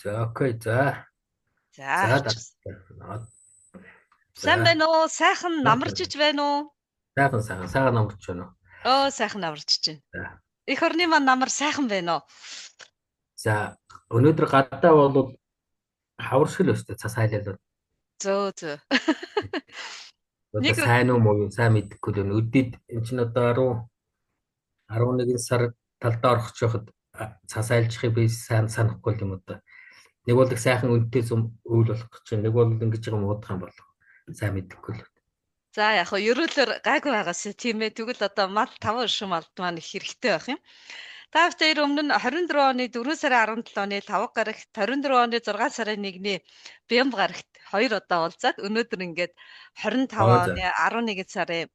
За окей. За. За. За. Сайн байна уу? Сайхан намарч иж байна уу? Сайхан намарч байна уу? Сайхан намарч чинь. За. Эх орны маань намар сайхан байна уу? За. Өнөөдөр гадаа бол хавар шиг л өстэй цас хайлал. Зөө. Одоо Нэг сайн уу муу юу сайн мэдэхгүй л өдөрт эн чинь одоо 11 сар талдаа орох чоход цас айлжихыг би сайн санахгүй юм одоо. Нэг бол их сайхан үнэтэй зүм үйл болох гэж байна. Нэг бол ингэж байгаа муудах юм болов. Сайн мэдэхгүй л. За яг хөө ерөөлөөр гайгүй байгаас тийм ээ. Тэгвэл одоо мал 5 өршин малд маань их хэрэгтэй байх юм. Та бүхэн өмнө нь 24 оны 4 сарын 17 оны 5 гарагт 24 оны 6 сарын 1-ний Бямб гарагт 2 удаа уулзаад өнөөдөр ингээд 25 оны 11 сарын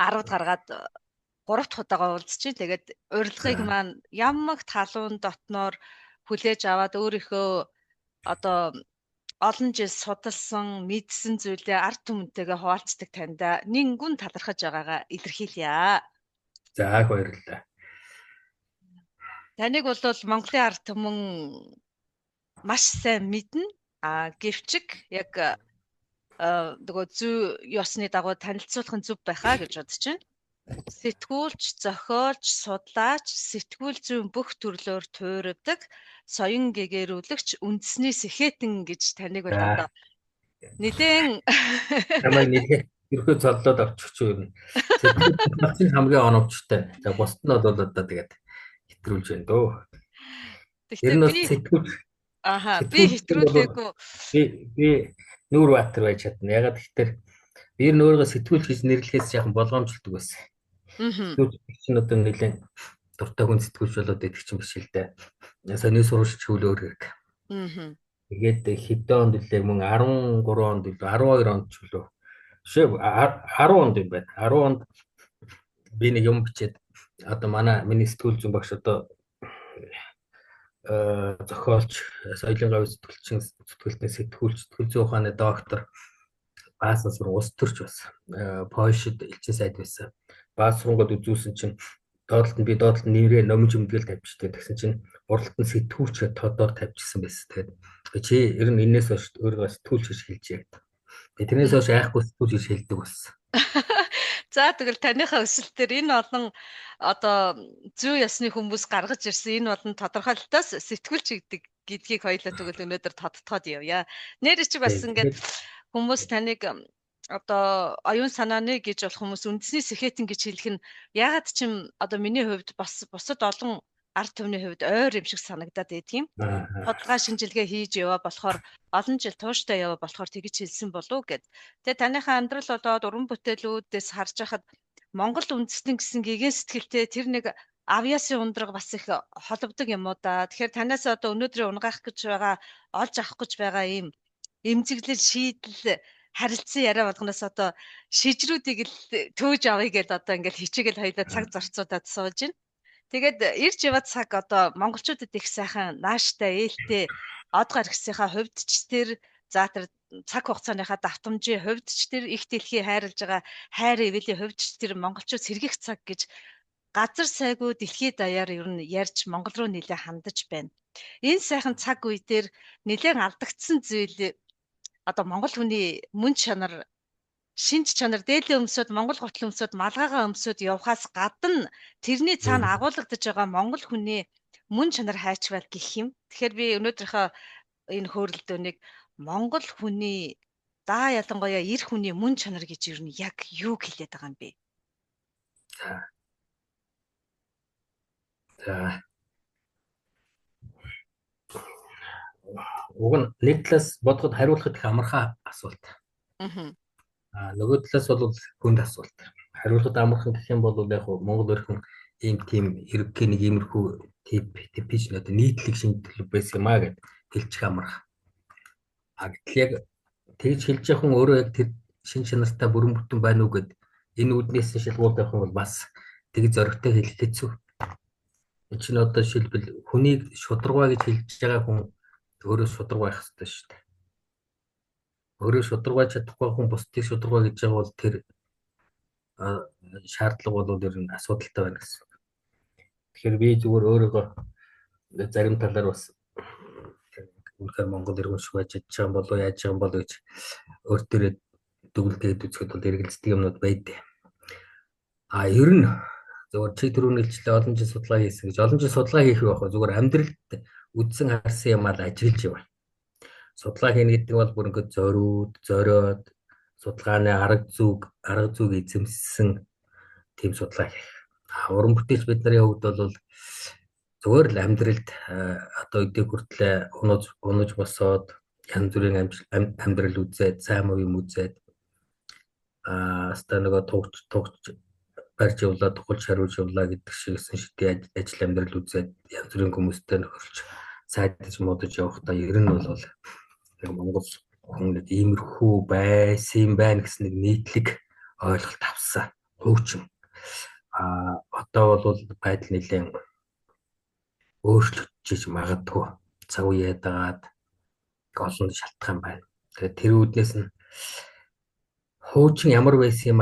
10-д гаргаад 3 дахь удаага уулзчих. Тэгээд урилгыг маань ямагт халуун дотноор хүлээж аваад өөрийнхөө одоо олон жил судалсан, мэдсэн зүйлээ ард түмэнтэйгээ хуваалцдаг таньда нингүн талархаж байгаагаа илэрхийлье. За баярлалаа. Таныг бол Монголын ард түмэн маш сайн мэднэ. Гэвчиг яг нөгөө зүй ёсны дагуу танилцуулах нь зөв байхаа гэж бодож байна. Сэтгүүлч, зохиолч, судлаач, сэтгүүл зүйн бүх төрлөөр туйрдаг, соён гэгэрүүлэгч, үндэсний сэхэтэн гэж таныг бол одоо нэлээд намайг нэлээд ерхөө цоллоод авчих юм. Сэтгүүл хамгийн оновчтой. За бусд нь бол одоо тэгээд хэтрүүлж байна дөө. Гэхдээ би би хэтрүүлээгүй. Би Нүүр Баатар байж чадна. Ягаад гэхээр би нөөргөө сэтгүүлч гэж нэрлэхээс яхан болгоомжлдог байсан. Сэтгүүлч чинь одоо нэлээд дуртай хүн сэтгүүлч болоод идэх чинь биш л дээ. Сони сурвалж хөвлөөр хэрэг. Тэгээд хэдэн онд үлээ мөн 13 онд үлээ 12 онд ч үлээ. Шээ 10 онд юм байна. 10 онд би нэг юм бичээд одоо миний сэтгүүл зүйн багш одоо зохиолч, соёлын говь сэтгэлтний сэтгүүлч, сэтгэл зүйн ухааны доктор, баасан сургууль улс төрч бас Польшид элчин сайд байсан. Баасан сургуулиуд үзүүлсэн чинь доотлолт нь нэрээ номж өмдгөл тавьчихдаг. Тэгсэн чинь уралт нь сэтгүүлч тодор тавьчихсан байсан. Тэгээд чи ер нь энэс хойш өөрөө сэтгүүлч гэж хэлж яг. Тэрнээс хойш айхгүй сэтгүүлч гэж хэлдэг болсон. За тэгэл таныхаа өсөлтөөр энэ олон одоо зүй ёсны хүмүүс гаргаж ирсэн энэ болон тодорхойлолтоос сэтгүүлч гэдгийг хоёлаа тэгвэл өнөөдөр тодтогоод явъя. Нэр чи бас ингээд хүмүүс таныг одоо оюун санааны гэж болох хүмүүс үндэсний сэхэтэн гэж хэлэх нь ягаад ч юм одоо миний хувьд бас бусад олон ард түмний хувьд ойр юм шиг санагдаад байдгийн. Бодлого шинжилгээ хийж яваа болохоор олон жил тууштай яваа болохоор тэгж хэлсэн болов гэд. Тэгээ таныхаа амьдрал болоод уран бүтээлүүдээс харж хахад Монгол үндэстэн гэсэн гэгэн сэтгэлтэй тэр нэг авьяасын ундраг бас их холбдог юм уу да. Тэгэхээр танаас одоо өнөөдрийн унгаах гэж байгаа, олж авах гэж байгаа ийм эмзэглэл шийдэл харилцан яриа болгоноос одоо шижрүүдийг л төөж авъя гэд одоо ингээд хичээгээл хоёлаа цаг зарцуудаад сууж байна. Тэгээд ирж яваад цаг одоо монголчуудад их сайхан нааштай ээлтэй од гаргасныхаа хувьд ч тэр за тэр цаг хугацааныхаа давтамжийн хувьд ч тэр их дэлхий хайрлаж байгаа хайр эвэлийн хувьд ч тэр монголчууд сэргийх цаг гэж газар сайгүй дэлхий даяар ер нь ярьж монгол руу нэлээ хандаж байна. Энэ сайхан цаг үе дээр нэлээд алдагдсан зүйл одоо монгол хүний мөн чанар шинж чанар дээлээ өмсөд монгол гутал өмсөд малгайгаа өмсөд явхаас гадна тэрний цаана агуулгадж байгаа монгол хүний мөн чанар хайчвал гэх юм. Тэгэхээр би өнөөдрийнхөө энэ хөөрөлдөөнийг монгол хүний ялангуяа эр хүний мөн чанар гэж юу нь яг юу хэлээд байгаа юм бэ? За. Уг нь нэг талаас бодоход хариулахад их амархан асуулт. Нөгөө талаас бол хүнд асуулт. Хариулахад амархан гэх юм бол яг Монгол өрхөн ийм тийм хэрэггээ нэг иймэрхүү типич нэг нийтлэг шинжилгээ байсан юм а гэд хэлчих амархан. Гэтэл яг тэгж хэлж явах хүн өөрөө яг тэр шин чанартай бүрэн бүтэн байна уу гэд энэ үднээс шалгуулж явах юм бол бас тэг зөрөгтэй хэлэх хэцүү. Энэ чинь одоо жишээлбэл хүнийг шударга гэж хэлж байгаа хүн өөрөө шударга байх хэрэгтэй шүү дээ. Өөрөө шударгаж чадахгүй хүн бусдыг шударга гэж байгаа бол тэр шаардлага бол ер нь асуудалтай байна гэсэн. Тэгэхээр би зүгээр өөрийгөө зарим талаар бас үнэхээр Монгол иргэн шиг байж чадж байгаа юм болоо яаж байгаа юм болоо гэж өөртөө дүгнэлтэд үзэхэд бол эргэлздэг юмнууд байдаг. Ер нь зөвхөн чи түрүүн хэлжлээ олон жил судалгаа хийсэн гэж. Олон жил судалгаа хийх байх зүгээр амьдралд үдсэн харсан юм аа ажиглаж яваа. Судалгаа хийнэ гэдэг бол бүр ингээд зориод судалгааны арга зүйг эзэмссэн тийм судалгаа хийх. Уран бүтээлч бидний хувьд бол зүгээр л амьдралд одоо өдөө хүртлээ унаж босоод янз бүрийн амьдрал үзээд, сайн муу юм үзээд нөгөө тугч барьж явлаа, тухалж хариулж явлаа гэдэг шигсэн шидийн ажил амьдрал үзээд янз бүрийн хүмүүстэй нөхөрлж сайдаж модож явахдаа ер нь бол Монгол хүн нэг иймэрхүү байсан байна гэсэн нэг нийтлэг ойлголт авсан. Хуучин. Одоо бол байдал нэлээд өөрчлөгдөж магадгүй. Цаг үе яагаад олон шалтгаан байна. Тэгэхээр тэр үүднээс нь хуучин ямар байсан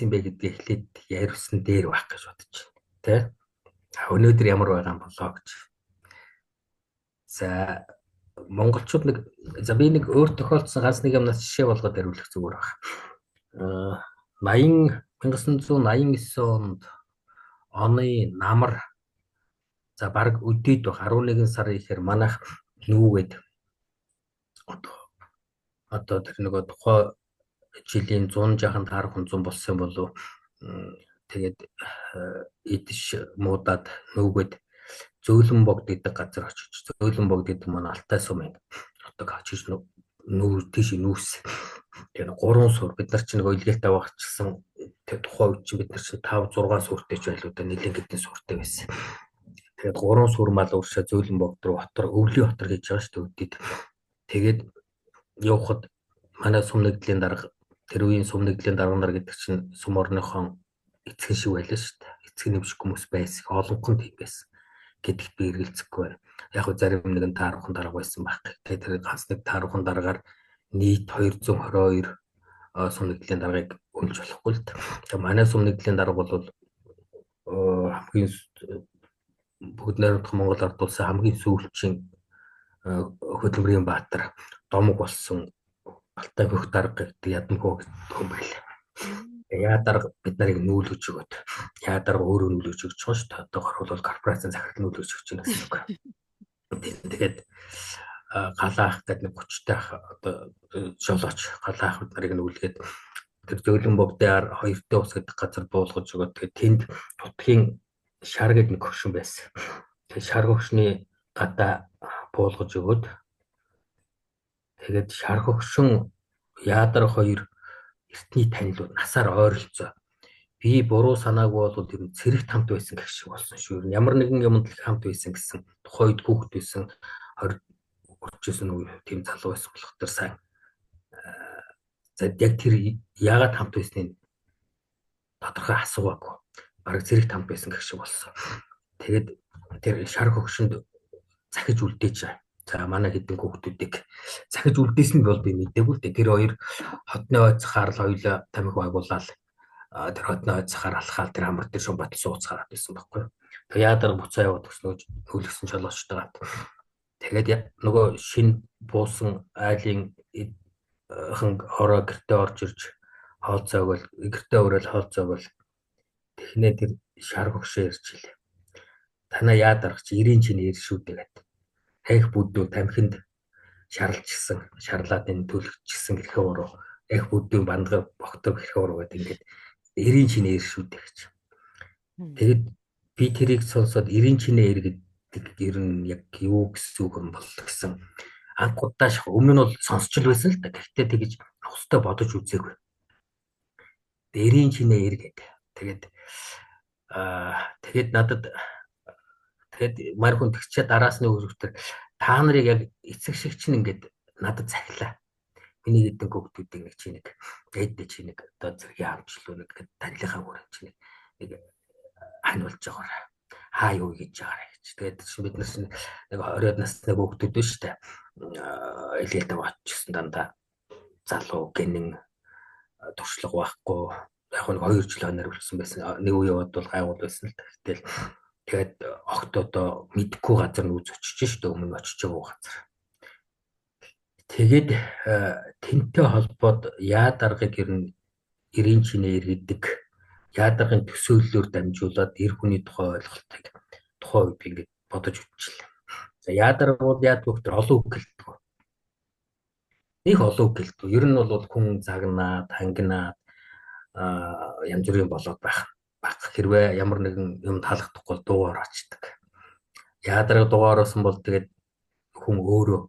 бэ гэдгийг эхлээд яриулсан дээр байх гэж бодож байна. Тэ? Өнөөдөр ямар байгаа юм болоо гэж. За монголчууд би нэг өөр тохиолдсон ганц нэг юмнаас жишээ болгоод хариулах зүгээр байна. 1989 онд оны намар за баг өдөөд баг 11 сар ихээр манайх нүүгээд одоо тэр нөгөө тухай жилийн 100 жахан таарах 100 болсон болов тэгээд идэж муудаад нүүгээд Зөөлөн-богд гэдэг газар очиж Зөөлөн-богд гэдэг манай Алтай сумын одоо очиж нүүр тийш нүүс. Тэгээд 3 сур бид нар чинь нөгөө илгээтэй багчсан тэр тухай үед чинь бид нар чинь 5 6 сууртай ч байлуу да нэлээд гэдэн сууртай байсан. Тэгээд 3 сур мал уршаа Зөөлөн-богд руу Өвлийн хотор гэж байгаа шүү дээ. Тэгээд явхад манай сум нэгдлийн дарга тэр үеийн сум нэгдлийн дарга нар гэдэг чинь сум орныхон эцэг шиг байлаа шүү дээ. Эцэг нэмшиг хүмүүс байсан. Олонхон тийм байсан. Гэдэгт би эргэлзэхгүй байна. Яг нь зарим нэгэн таархан дарга байсан байх. Тэгээд тэр ганц нэг таархан дараагаар нийт 222 сум нэгдлийн даргаыг өмж болохгүй л. Тэгээд манай сум нэгдлийн дарга бол хамгийн бүгд найрамдах Монгол ард улсын хамгийн сүүлчийн хөдөлмөрийн баатар домог болсон Алтай хөх дарга гэдэг ядамхөө хүн байлаа. Яадар бид нарыг нүүлгэж өгöd. Яадар өөрөө нүүлгэж өгч байгаа шүү дээ. Одоо бол корпорацийн захирал нүүлгэж өгч байна гэсэн үг. Тэгээд галаах гэдэг нэг 30-тай одоо жолооч галаах бид нарыг нүүлгээд тэр Зөөлөн-богдын 2-т ус гэдэг газар буулгаж өгöd. Тэгээд тэнд тутгийн шар гэдэг нэг хөвшин байсан. Тэгээд шар хөвшний гадаа буулгаж өгöd. Тэгээд шар хөвшин яадар 2 эртний танил насаар ойролцоо. Би буруу санаагүй бол ер нь цэрэг тамт байсан гэх шиг болсон шүү. Ямар нэгэн юмд л хамт байсан гэсэн тухайд хүүхэд байсан 20 хүрчээсэн үе тийм залуу байсан болох төр сайн. За яг тэр яагаад хамт байсныг тодорхой асуугаагүй. Бараг цэрэг тамт байсан гэх шиг болсон. Тэгээд тэр шар хөгшөнд захиж үлдээж байгаа. За манай хэдэн хүүхдүүдийг захиж үлдээсэн бол би мэдээгүй л дээ. Тэр хоёр хотны ойцохаар л хоёлаа тамхи байгуулаад тэр хотны ойцохаар алхаал тэр хамар тэр шум батал сууцгаад байсан байхгүй. Тэгээ яадар буцаа яваад өснөж нүүлгсэн жолоочтойгаа. Тэгээд нөгөө шин буусан айлын хороо гэртээ орж ирж хооцоог гэртээ өрөөл хооцоог технээ тэр шар хөгшөө ирж илээ. Танаа яадар чи 90 чинь ир шүү дээ гэдэг. Их бүдүү тамхинд шарлжсэн, шарлаад энэ төлөгчсөн гэрхээ уруу, их бүдүү бандгаа богтог гэрхээ уруу гэдэг ингээд 90 чинээ ир шүү дээ гэж. Тэгэд би тэрийг сонсоод 90 чинээ ир гэдэг ер нь яг юу гэсэн үг юм бол гэсэн. Анх удааш өмнө нь бол сонсч л байсан л да. Гэхдээ тэгэж хостой бодож үзээгүй. 90 чинээ ир гэдэг. Тэгээд надад тэгэд мар хүн тэгчээ дараас нь өөрөвтөр та нарыг яг эцэг шиг чинь ингээд надад захилаа. Миний хэдэн хүүхдүүдийг нэг чи нэг эддэ чи нэг одоо зэргийн амчлуу нэг танилынхаа хүрэн чи нэг хань болж байгаа. Хаа юу гэж байгаа гэж. Тэгээд бид нар чинь нэг 20-од насны хүүхдүүд биш үү? Илээлтэй очсон дандаа залуу гинэн туршлага байхгүй. Яг нэг 2 жил хоноор үлдсэн байсан. Нэг үе яваад бол гайвал байсан л тэгтэл тэгээд огт одоо мэдхгүй газар нүүж очиж шүү дээ өмнө очиж байгаа газар. Тэгээд тэнтэй холбоод яадаргыг ер нь эрийн чинээ иргэдэг яадаргын төсөөллөөр дамжуулаад эр хүний тухай ойлголтыг тухайн үед ингэж бодож үзчихлээ. За яадарга бол яадаг вэ гэхээр олон үг гэлдэг. Их олон үг гэлдэг. Ер нь бол хүн загнаад, хангинаад янз бүрийн болоод байх. Хэрвээ ямар нэгэн юм таалагдахгүй дуугаар очдөг. Яадарга дугааруулсан бол тэгээд хүн өөрөө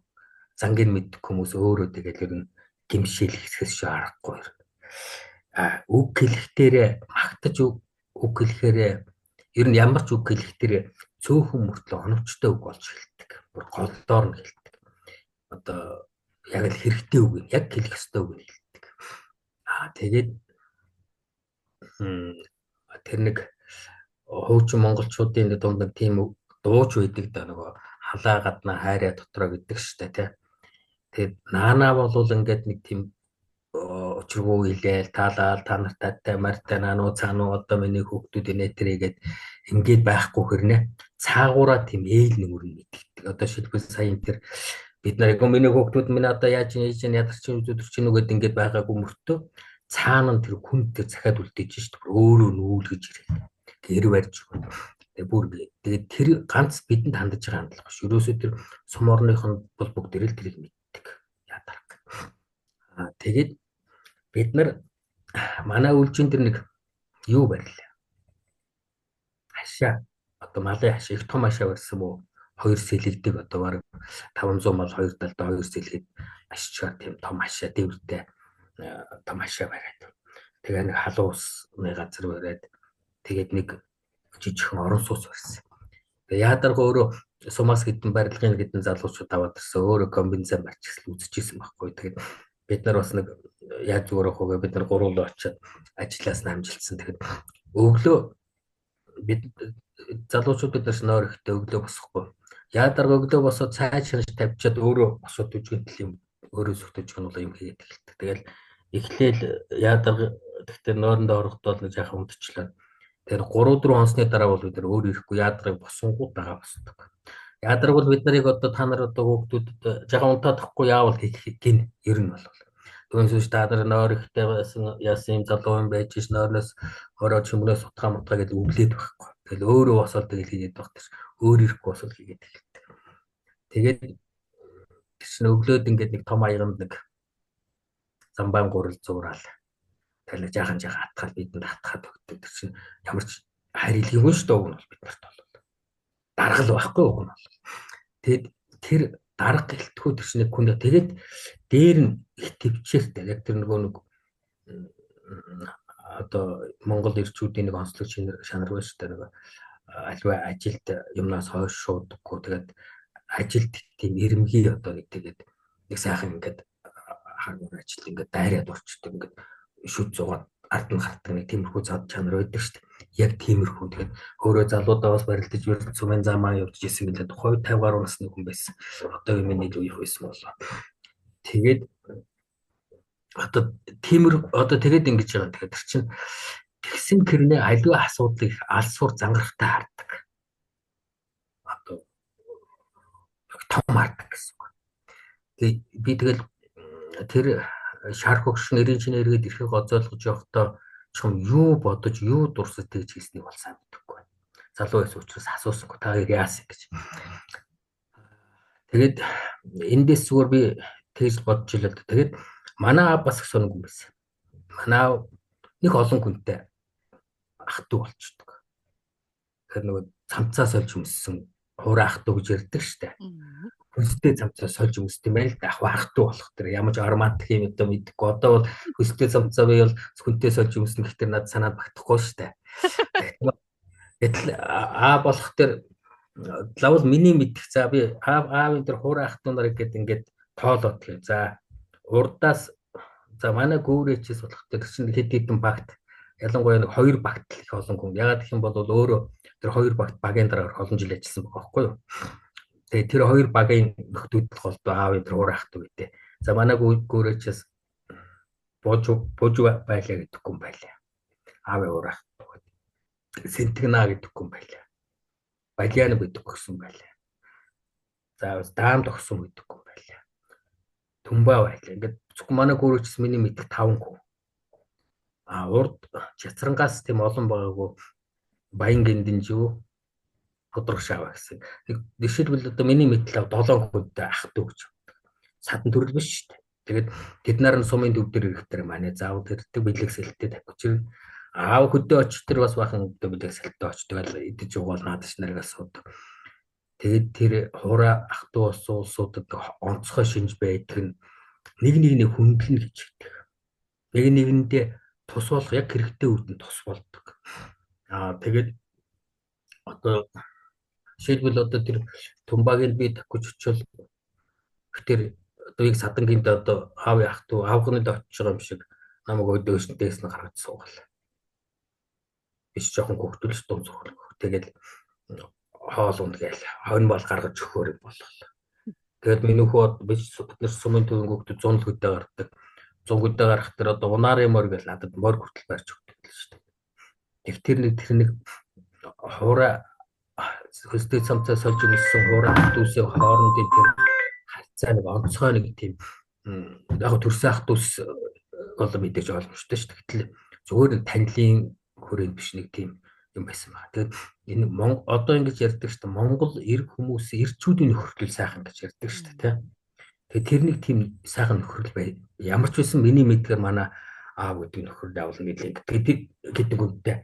зангийн мэддэг хүмүүс өөрөө тэгээд ер нь гимшил хэсгээс шиг аргагүй. Үг хэлэхдээ магтаж үг хэлэхээрээ ер нь ямар ч үг хэлэхдээ цөөхөн мөртлөө оновчтой үг болж хэлдэг. Бүр голдоор нь хэлдэг. Одоо яг л хэрэгтэй үг нь яг хэлэх ёстой үг нь хэлдэг. Тэгээд тэр нэг хуучин монголчуудын дунд нэг тийм дууч байдаг да нөгөө халаа гадна хайраа дотроо гэдэг штэ тий. Тэгээд наанаа болвол ингээд нэг тийм учиргүй хэлээл таалал та нартай мартай наануу цаануу одоо миний хүүхдүүд инээтрээгээд ингээд байхгүй хэрнээ цаагаараа тийм ээл нүмер нь мэддэг. Одоо шилбэл сая энэ тэр бид нар миний хүүхдүүд минь одоо яаж ядарч өдөр чинь үгээд ингээд байгаагүй мөртөө цаана нь тэр хүнтэй захиад үлдээж шít өөрөө нүүлгэж ирэх. Гэр барьж өгнө. Тэгээ бүр тэгээд тэр ганц бидэнд хандаж байгаа хандлага биш. Ерөөсөө тэр сум орныхон бол бүгд тэрэл тэрийг мэддэг. Ядарга. Тэгээд бид нар манай үлжин тэр нэг юу барьлаа. Хашаа. Одоо малын хашаа их том хашаа барьсан уу? 2 сэлэгдэг одоо баг 500 мал 2 талдаа 2 сэлгээд ашичгаар тийм том хашаа дэвртэй том хашаа бариад. Тэгээ нэг халуусны газар бариад тэгээд нэг жижигхэн орон сууц барьсан. Тэгээ яадарга өөрөө сумаас хэдэн барилгын хэдэн залуучууд аваад ирсэн өөрөө комбинзон барьчихсан үзчихсэн байхгүй. Тэгээд бид нар бас нэг яаж зүгээр ахуйгаа бид нар гуруулаа очиад ажиллаас намжилсан. Тэгээд өглөө бид залуучууд бид нар нойр ихтэй өглөө босохгүй. Яадарга өглөө босоод цай шанаж тавьчаад өөрөө босоод үжигэнтэл юм өөрөө сүхтэж гэнэ юм хийгээд эхэлдэг. Тэгэл эхлээл яадарга тэгтээ нойрондоо орохдоо нэг жаахан удчлаа. Тэгэхээр 3-4 онцны дараа бол бид нар өөр ирэхгүй яадрыг босонгууд байгаа босдог. Яадрыг бол бид нарыг одоо та нар одоо хүүхдүүдэд жаахан унтаадахгүй яавал хийх гин ер нь бол. Түүнээс та нар нойр ихтэй байсан яасан юм залуу юм байж ш нойрноос ороод чимнээс утгаа мутгаа гэж өглөөд байхгүй. Тэгэл өөрөө босоод тэгэл хийгээд байх гэж өөр ирэхгүй босоод хийгээд эхэлдэг. Тэгээд чинь өглөөд ингээд нэг том аяганд нэг замбаан гурал зураал. Тэгэл жаахан атгаад бидэнд хатгаад өгдөг. Тэр чинь ямар ч хайр илгээгүй шүү дээ уг нь бол биднэрт бол. Даргал байхгүй уг нь бол. Тэгэд тэр дарга гэлтгүү тэр чинь хүн тэгээд дээр нь их төвчээртэй. Яг тэр нөгөө нэг одоо Монгол ирчүүдийн нэг онцлог шанар байна шүү дээ. Нөгөө альва ажилд юмнаас хойш шуудаггүй. Тэгээд ажилд тийм эрэмгий одоо нэг тэгээд нэг сайхан ингээд хаагур ажил ингээд дайраад орчдөг ингээд шүд зугаад ард нь хартдаг нэг тиймэрхүү зад чанар байдаг шүү дээ. Яг тиймэрхүү тэгээд өөрөө залуудаа бас барилдаж ердөө сумын замаа явж ирсэн билээ. 50 гаруй насны хүн байсан. Одоо юм илүү их байсан болоо. Тэгээд одоо тэгээд ингэж байгаа. Тэгэхээр тэр чинь тэгсэн хэрнээ аливаа асуудлыг алсуур зангарахтай хардаг. Одоо том хардаг гэсэн үг. Тэгээд би тэгэл тэр шар хөгшин эрийн чинээ эргээд ирэхийг гозоолгож явахдаа чам юу бодож юу дурсаж тэгж хийснийг бол сайн мэдэхгүй. Залуу байсан учраас асуусангүй та хоёр яасан гэж. Тэгээд эндээс зүгээр би тэгж бодож илээ. Тэгээд манай аав бас их сонирхол юм байсан. Манай аав нэг олон хүнтэй ах トゥ болчдөг. Тэгэхээр нөгөө цамцаа сольж өмссөн хураа ах トゥ гэж ярьдаг штэ. Хөстэй цамцаа сольж өмсдөг юм байл да ах トゥ болох тэр ямар ч ароматик юм одоо мэдхгүй. Одоо бол хөстэй цамцаа би бол хүнтэй сольж өмснө гэхдээ надад санаад багтахгүй штэ. Гэтэл аа болох тэр лавл миний мэдих за би аавын тэр хураа ах トゥ нарыг ингээд тоолоод тэгээ. За урдаас за манай гүүрээчээс болох тэр чинь хэд хэдэн багт ялангуяа нэг 2 багт их олон хүн. Ягаад гэх юм бол өөрөө тэр 2 багт багийн дараагаар олон жил ажилласан байгаа байхгүй юу? Тэгээ тэр 2 багийн нөхдүүд голдоо аавын тэр хураа ах トゥ гэдэг. За манай гүүрээчээс божу байлаа гэдэг хүн байлаа. Аавын хураа ах トゥ гэдэг. Сэнтгнаа гэдэг хүн байлаа. Балиан гэдэг хүн байлаа. За даам тогсон гэдэг хүн байлаа. Түмбаа байлаа. Ингээд зөвхөн манай гүрүүчс миний мэдэх 5 хүү. Урд Чацрангаас тийм олон байгаагүй Баян Гиндэнжүү Тодоршаава гэсэн. Жишээлбэл одоо миний мэдлэг 7 хүнтэй ах дүү гэж. Садан төрөл биш шүү дээ. Тэгээд тэд нар нь сумын төв дээр ирэхдээ манай заав тэрдэг бэлгэсэлтэй тавьчих. Аав хөдөө очих тэр бас бахан хөдөө бэлгэсэлтэй очдог л идэж угаал наадч нарыг асуудаг. Тэгээд тэр хураа ах дүү улсуудад онцгой шинж байдаг нь нэг хүндлэн гэж хэлдэг. Нэг нэгэндээ тус болох яг хэрэгтэй үед нь тус болдог. Тэгээд одоо жишээлбэл одоо тэр Тумбагийн би тавьж очивол тэр одоо яг садангинд одоо аав ах дүү аавгнад очиж байгаа юм шиг намайг өдөөснөөс нь гаргаж суугаал. Биш жоохон хөвтөлж дум зурхал. Тэгэл хоол унд гээл хонь бол гаргаж өгөхөр боллоо. Тэгээд миний хүү биш бид сумын төвийн хөвгөд 100 хөдөө гардаг. 100 хөдөө гарах тэр одоо унаарын мор гэж надад мор хүртэл барьж өгдөг л шүү дээ. Тэр нэг хуура хөстэй цамцаа сольж өгсөн хуура дүүсийн хоорондын тэр харьцаа нэг онцгой нэг тийм яг төрсөн ах дүүс бол мэдээж ойлгомжтой шүү дээ. Гэтэл зүгээр нэг танилын хүрээнд биш нэг тийм юм байсан байна. Тэгээд энэ одоо ингэж ярьдаг шүү дээ. Монгол эрг хүмүүс эрчүүдийн нөхөрлөл сайхан гэж ярьдаг шүү дээ, тийм. Тэгээд тэр нэг тийм сайхан нөхөрлөл бай. Ямар ч байсан миний мэдгээр манай аав гэдэг нөхөрлөл явуулна гэдэг үнэтэй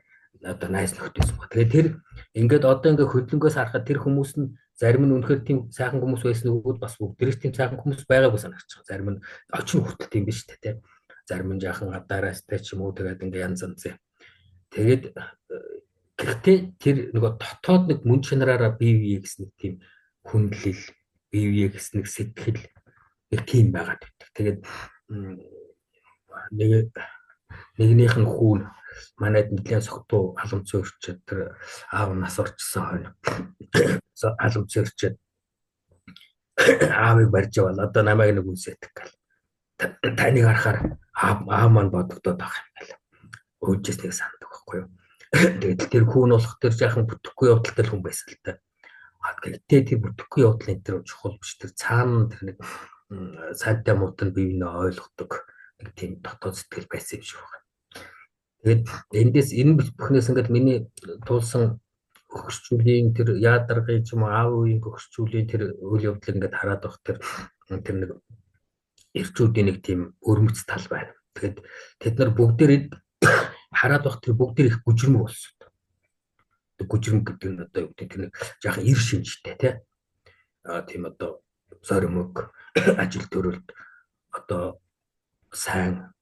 одоо найз нөхдөйсэн ба. Тэгээд тэр ингээд одоо ингээд хөдөлгөөс харахад тэр хүмүүс нь зарим нь үнэхээр тийм сайхан хүмүүс байсан өгөөд бас бүгдээрээ тийм сайхан хүмүүс байгаагүй санагдаж байгаа. Зарим нь очин хүртэл тийм биш үү, тийм. Зарим нь жаахан гадаараастай ч юм уу тэгээд ингээд янз янз. Тэгээд гэхдээ тэр нөгөө дотоод нэг мөн чанараараа бие бие гэсэн нэг тийм хүндлэл, бие бие гэсэн нэг сэтгэл нэг тийм байгаад байдаг. Тэгээд нэгнийх нь хүүн манайд нэлийн согтуу халамж өөрчөд тэр аав нас орчихсон хойно халамж өөрчөд аавыг барьж авал одоо намайг нэг үнсэдэг гал таныг харахаар аав маань бодогдоод байгаа юм байна. Өөжөөс нэг санддаг байхгүй юу. Тэгээд тэр хүүн болох тэр жаахан бүтэхгүй явдалтай хүн байсан л та. Гэхдээ тэр бүтэхгүй явдал энэ тэр чухал биш. Тэр цаана тэр нэг сайтай муутанд бие биенээ ойлгодог нэг тийм дотоод сэтгэл байсан юм шиг байна. Тэгээд эндээс энэ бүхнээс ингээд миний туулсан өгсчүүлийн тэр яадаргын ч юм уу аав үеийн өгсчүүлийн тэр үйл явдлыг ингээд хараад байх тэр нэг эрчүүдийн нэг тийм өрмөц тал байна. Тэгээд тэд нар бүгдээр хараад байх тэр бүгдээр их гүжрэмэг болсон. Тэг гүжрэмэг гэдэг нь одоо юу гэдэг тэр нэг жаахан ир шинжтэй тийм одоо зоримог ажил төрөлд одоо сайн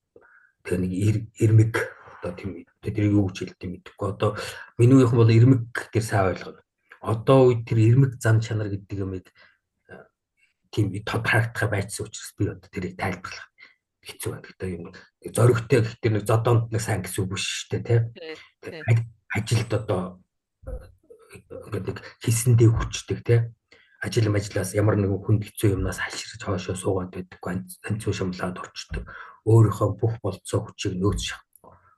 тэр нэг ирмэг одоо тийм тэрийг юу гэж хэлдэг мэдэхгүй. Одоо миний үеийнхэн бол ирмэг тэр сайн ойлгоно. Одоо үед тэр ирмэг зам чанар гэдэг юмыг тийм тод харагдах байцсан учраас би одоо тэрийг тайлбарлах хэцүү байна. Одоо юм зоригтой гэхдээ нэг зодоонд нэг сайн гэсэн үг биш шүү дээ, тийм. Ажилд одоо ингээд нэг хийсэндээ хүчдэг, тийм. Ажлаас ямар нэгэн хүнд хэцүү юмнаас хаширч хоошоо суугаад байдаггүй, анцуу шамлаад орчдөг. Өөрийнхөө бүх болцоо хүчийг нөөц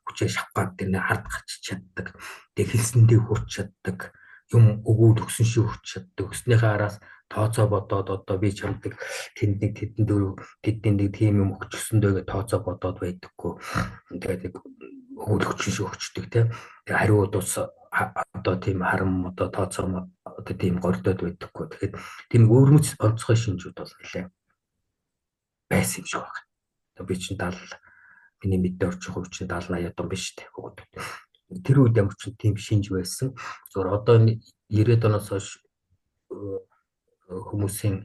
хүчээ шавхаад тэр нэг хард гарч чаддаг. Тэг хэлсэндээ хүрч чаддаг. Юм өгөөд өгсөн шиг хүрч чаддаг. Өснийхээ араас тооцоо бодоод одоо би чамдаг тэнд нэг тэдэн дөрөв тэдний нэг тийм юм өгчсөндөө тооцоо бодоод байдаггүй. Тэгээд нэг өгөөд өгсөн шиг өгчдөг, тийм. Тэг хариу удаас одоо тийм харам одоо тооцоо одоо тийм гордод байдаггүй. Тэгэхээр тийм өөрмөц онцгой шинжүүд бол нэлээ байсан юм шиг байна. Одоо би чинь 70 миний мэдээ орчих хувь чинь 70-80 он биш үү хөөд. Тэр үед ямар ч тийм шинж байсан. Зөвхөн одоо 90-ад оноос хойш хүмүүсийн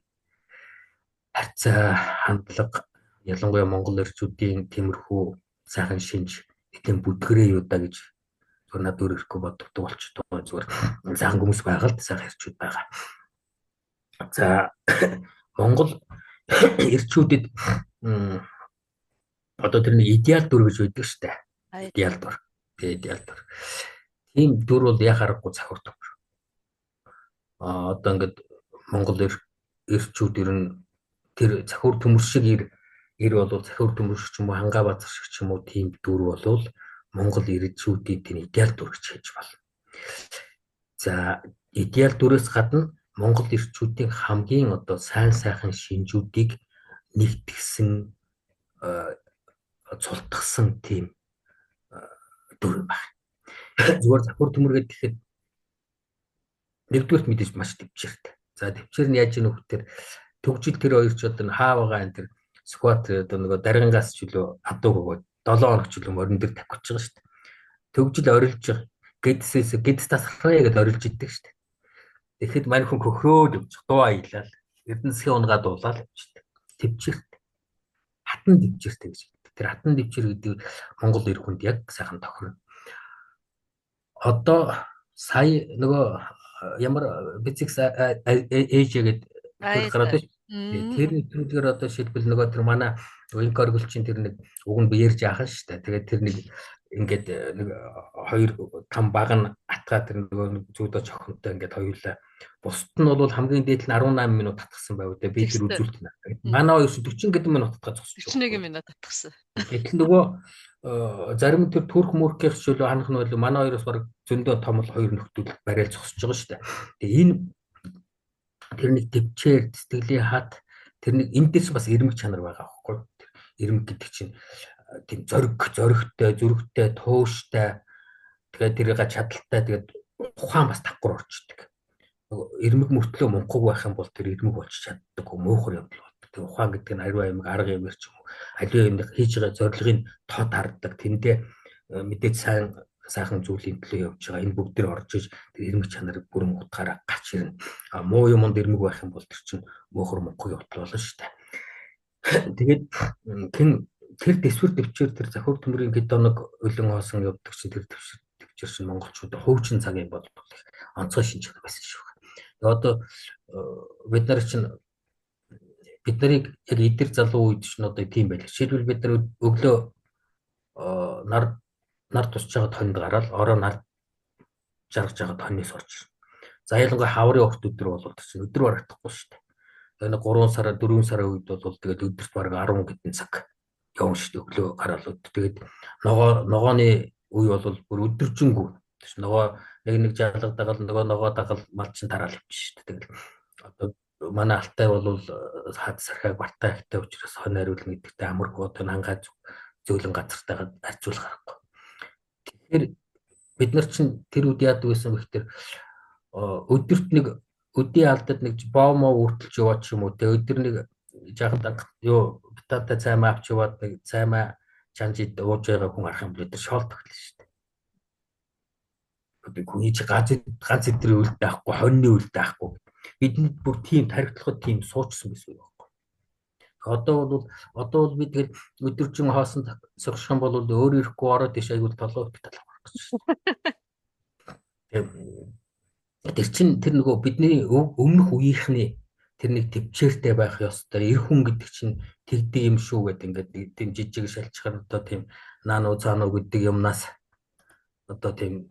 харьцаа, хандлага, ялангуяа монгол эрчүүдийн тиймэрхүү сайхан шинж тийм бүдгэрээ юу да гэж зөвхөн над өөрөөрхөө боддог болчихдог. Зөвхөн сайхан хүмүүс байгаа л сайхан эрчүүд байгаа. За монгол эрчүүдэд одоо тэр нэг идеал дүр гэж байдаг шүү дээ. Идеал дүр. Идеал дүр. Тийм дүр бол яг аргагүй цахиур төмөр. Одоо ингээд монгол эрчүүд ер нь тэр цахиур төмөр шиг ир бол цахиур төмөр шиг ч юм уу хангаа базар шиг ч юм уу тийм дүр болвол монгол эрчүүдийн тийм идеал дүр гэж хэлж байна. За идеал дүрээс гадна монгол эрчүүдийн хамгийн одоо сайн сайхан шинжүүдийг нэгтгсэн цултгсан тийм дүр байна. Зүгээр завхар төмөр гэхэд нэгдүгürt мэдээж маш төвчээртэй. За төвчээр нь яаж ийм нөхдөр төгжил тэр хоёр ч одоо хаа байгаа энэ тэр скват одоо нөгөө даргангаас ч үлээ адуу өгөөд 7 хоног ч үлээ морин дээр тавьчих байгаа шүү дээ. Төгжил орилж гэдс тасрахаа гэдээ орилж идэг шүү дээ. Тэгэхэд мань хүн хөхрөөд явчих дуу аялал эрдэнэ засгийн унгаа дуулаад явчихдаг. Төвчээртэй. Хатан төвчээртэй гэж. Тэр хатан төвчээр гэдэг Монгол эр хүнд яг сайхан тохирно. Одоо сая нөгөө ямар физикс ээж гэдэг гараад байна. Тэр нэвтрүүлгээр одоо шилбэл нөгөө тэр манай Инк оргилчин тэр нэг уг нь биерж яахан шүү дээ. Тэгээд тэр нэг ингээд нэг 2 5 баг нь атгаа тэр нөгөө зүүдөө чохонтой ингээд хоёулаа бусд нь бол хамгийн дээд нь 18 минут татгсан байв дээ. Би тэр үзүүлэлт нэ. Манай хоёр 40 гэдэг минут татгаж зогсчихсон. 41 минут татгсан. Гэтэл нөгөө зарим тэр турк мөркийн чөлөө ханах нь бол манай хоёроос баг зөндөө том л хоёр нөхдөл барайл зогсож байгаа шүү дээ. Тэгээ энэ тэр нэг төвчээр сэтгэлийн хат тэр нэг энэ дэс бас ирмэг чанар байгаа байхгүй. Тэр ирмэг гэдэг чинь тийм зоригтой, зүрхтэй, тууштай тэгээд тэрийг чадaltaй тэгээд ухаан бас давхар орчдөг. Ирмэг мөртлөө мунхаг байх юм бол тэр ирмэг болж чаддаг, муухар явдал болдог. Тэр ухаан гэдэг нь ариун аймаг, арга ямир ч юм уу. Аливаа юмд хийж байгаа зорилгын тод харддаг. Тэндээ мэдээж сайхан зүйлийн төлөө явж байгаа. Энэ бүгд төр орж иж тэр ирмэг чанарыг бүрэн утгаараа гарч ирнэ. Муу юмд ирмэг байх юм бол тэр чинь муухар мунхаг явдал болно шүү дээ. Тэгээд тэр дэсвэр төвчээр тэр захир төмрийн гедоног өлөн хоосон явдаг чинь тэр төвчээр чинь монголчуудад хуучин цагийн болдог онцгой шинж чанар байсан шүү. Тэгээд одоо бид нар чинь бид нарыг яг идэр залуу үед чинь одоо тийм байлаа. Жишээлбэл бид нар өглөө нар тусч байгаа тонд гараад ороо нар жаргаж байгаа тонноос орж. За ялангуяа хаврын огт өдөр бол чинь өдөр барагдахгүй шүү дээ. Тэгээд 3 сараа 4 сарын үед бол тэгээд өдөрт бараг 10 хэдэн цаг явна шүү дээ өглөө гараалууд. Тэгээд ногооны үе бол бүр өдөржингүү. Ногоо нэг жалга дагаад ногоо дагаад мал чин тараал явчих шүү дээ. Тэгээд одоо манай алтай бол хад сархаг бартаа ихтэй учраас хон хариулна гэдэгтэй амаргүй одоо хангаа зөөлөн газартайгаа харьцуулах аргагүй. Тэгэхээр бид нар чинь тэр үед яадаг байсан бэ гэхээр өдөрт нэг өдийн алдад нэг боомоо үрдэлж яваад ч юм уу те өдөр нэг жаахан юу битатай цаймаа авч яваад нэг цаймаа чанжид ууж байгаа хүн арах юм бол өдөр шоол тоглоно шүү дээ. Одоо хүний чи ганц өдрийн үлдээ авахгүй хоньны үлдээ авахгүй бидний бүр тийм тархитлахад тийм суучсан байсан байхгүй. Одоо бол бид тэр өдөржин хоосон согших юм бол өөр ирэхгүй ороод тийш айгуул толгой талах гэж байна. Тэр чин тэр нөгөө бидний өмнөх үеийнхний тэр нэг төвчээртэй байх ёстой. Эр хүн гэдэг чинь тэгдэг юм шүү гэдэг ингээд тийм жижиг шалчгаар одоо тийм наануу цаануу гэдэг юмнаас одоо тийм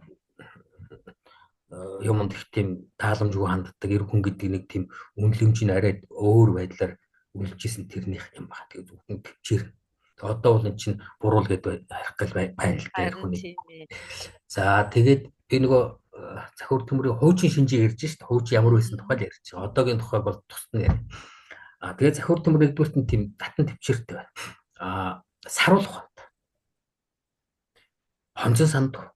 юмд их тийм тааламжгүй ханддаг эр хүн гэдэг нэг тийм үнэлэмжийн арай өөр байдлаар үлжижсэн тэрнийх юм байна. Тэгээд зөвхөн төвчээр. Одоо бол эн чинь буруу гэдэг харих гал байна л да эр хүний. За тэгээд би нөгөө захир төмрийн хуучин шинжийг ярьж шít. Хуучин ямар байсан тухай л ярьж байгаа. Одоогийн тухай бол тусна ярь. Тэгээд захир төмрийн нэгдүгürt нь тийм татан төвчээртэй байна. Саруулах байна. Хонцон сандах.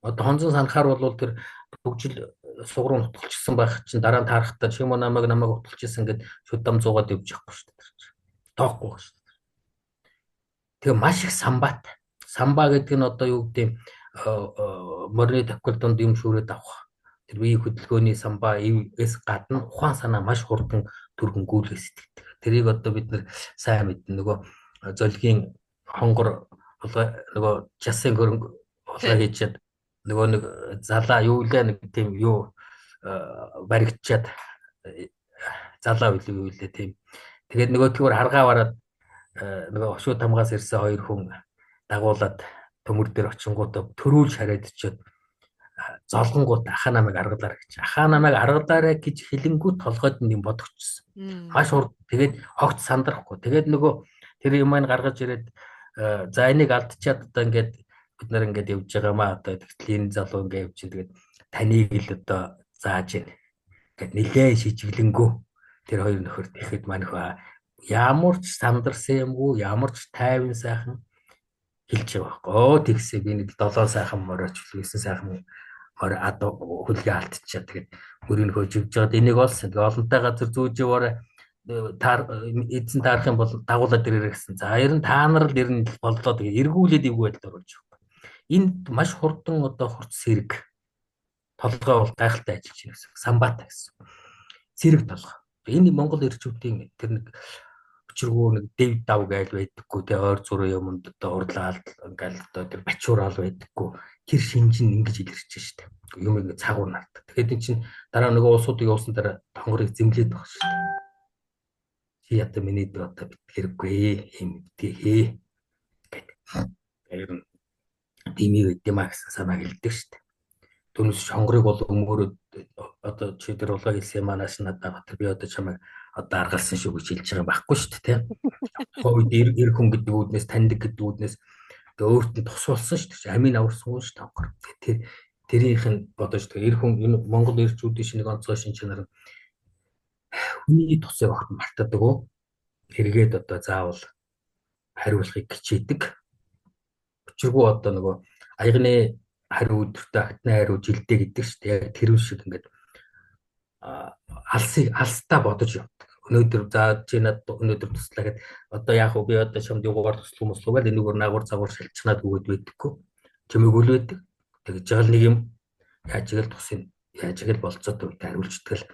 Одоо хонцон санахаар бол тэр төгжил сугруу нутгалчихсан байх чинь дараа нь таарахтаа чимээ намайг утгалчихсан гэд шүдам 100-аад явж явахгүй шүү дээ. Тоохгүй шүү дээ. Тэгээ маш их самбат. Самба гэдэг нь одоо юу гэдэг морины тавхилтанд юм шүүрээд авах. Тэр бие хөдөлгөөний самба эс гадна ухаан санаа маш хурдан төрхөнгүүлэх сэтгэдэг. Тэрийг одоо бид нэр сайн мэднэ. Нөгөө золгийн хонгор нөгөө жасын хөрөнгө улаа хийчихэд нөгөө нэг залаа юу лээ нэг тийм юу баригдчаад залаа үлээ тийм. Тэгээд нөгөө тэгвэр харгаа бараад нөгөө ошуу тамгаас ирсэн хоёр хүн дагуулад төмөр дээр очингуудаа төрүүлж харайдчихэд золгонгууд ахаа намайг аргалаарай гэж. Ахаа намайг аргалаарай гэж хэлэнгүүт толгойд нь юм бодогчсон. Маш хурд тэгээд огт сандрахгүй. Тэгээд нөгөө тэр юм айн гаргаж ирээд за энийг алдчихад одоо ингээд бид нар ингээд явж байгаа маа одоо тэгтэл энэ залуу ингээд явж тэгээд таныг л одоо зааж ийн. Гэт нилээ шижиглэнгүү тэр хоёр нөхөр тэгэхэд манайхаа ямар ч сандарсан юмгүй, ямар ч тайван сайхан хэлж байгаа байхгүй. Оо тэгсээ би нэг 7 сайхан морооч 9 сайхан морь адуу хөлгөө алдчихаа. Тэгээд өөрийнхөө живж байгаад энийг олсон. Тэгээд олонтой газар зүүж яваараа эзэн таарах юм бол дагуулад ирээрэй гэсэн. За ер нь та нар л ер нь боллоо. Тэгээд эргүүлээд ийг байдал оруулж байгаа. Энд маш хурдан одоо хурц сэрэг толгой бол гайхалтай ажиллаж байна гэсэн. Самбата гэсэн. Сэрэг толгой. Энэ Монгол эрчүүдийн тэр нэг өчргөө нэг дэв дав гайл байдаггүй те ойр зургийн юмд одоо урлаалт ингээл одоо тэр бачуураал байдаггүй тэр шинжин ингэж илэрч штэ юм ингэ цагуур нарт. Тэгэхээр эн чинь дараа нөгөө улсуудыг явуулсан дараа тонгорыг зэмлээд байгаа штэ. Чи ята миний одоо бит хэрэггүй юм битгий гэдэг. Тэр нь димиг гэдэг гэсэн санааг хэлдэг штэ. Түүнээс шонгорыг бол өмгөөрөд одоо чи тэр улаан хэлсэн манаас надад би одоо чамайг одоо аргалсан шүү гэж хэлж байгаа байхгүй шүү дээ тийм. Хойд эр хүн гэдэг үүднээс таньдаг гэдэг үүднээс тэгээ өөрт нь тус болсон шүү дээ. Амийн аварсан шүү тавхар. Тэрийнх нь бодож тэгээ эр хүн энэ Монгол эрчүүдийн шинийг онцгой шин чанар хүний тусыг огт мартадаг уу? Хэрэгэд одоо заавал хариулахыг хичээдэг. Учиргүй одоо нөгөө аягны хариу өдөртөө хатны хариу жилдээ гэдэг шүү дээ. Яг тэр шиг ингээд алстаа бодож явдаг. Өнөөдөр за чи над өнөөдөр туслаа гэд одоо яах вэ? Би одоо чамд юугаар туслах юм болов уу? Энэгээр наагур загвар шилжчнаад өгöd байдаггүй. Чимээг үл байдаг. Тэгж жаgal нэг юм яаж игэл тусын яаж игэл болцоод өгд хариулждаг л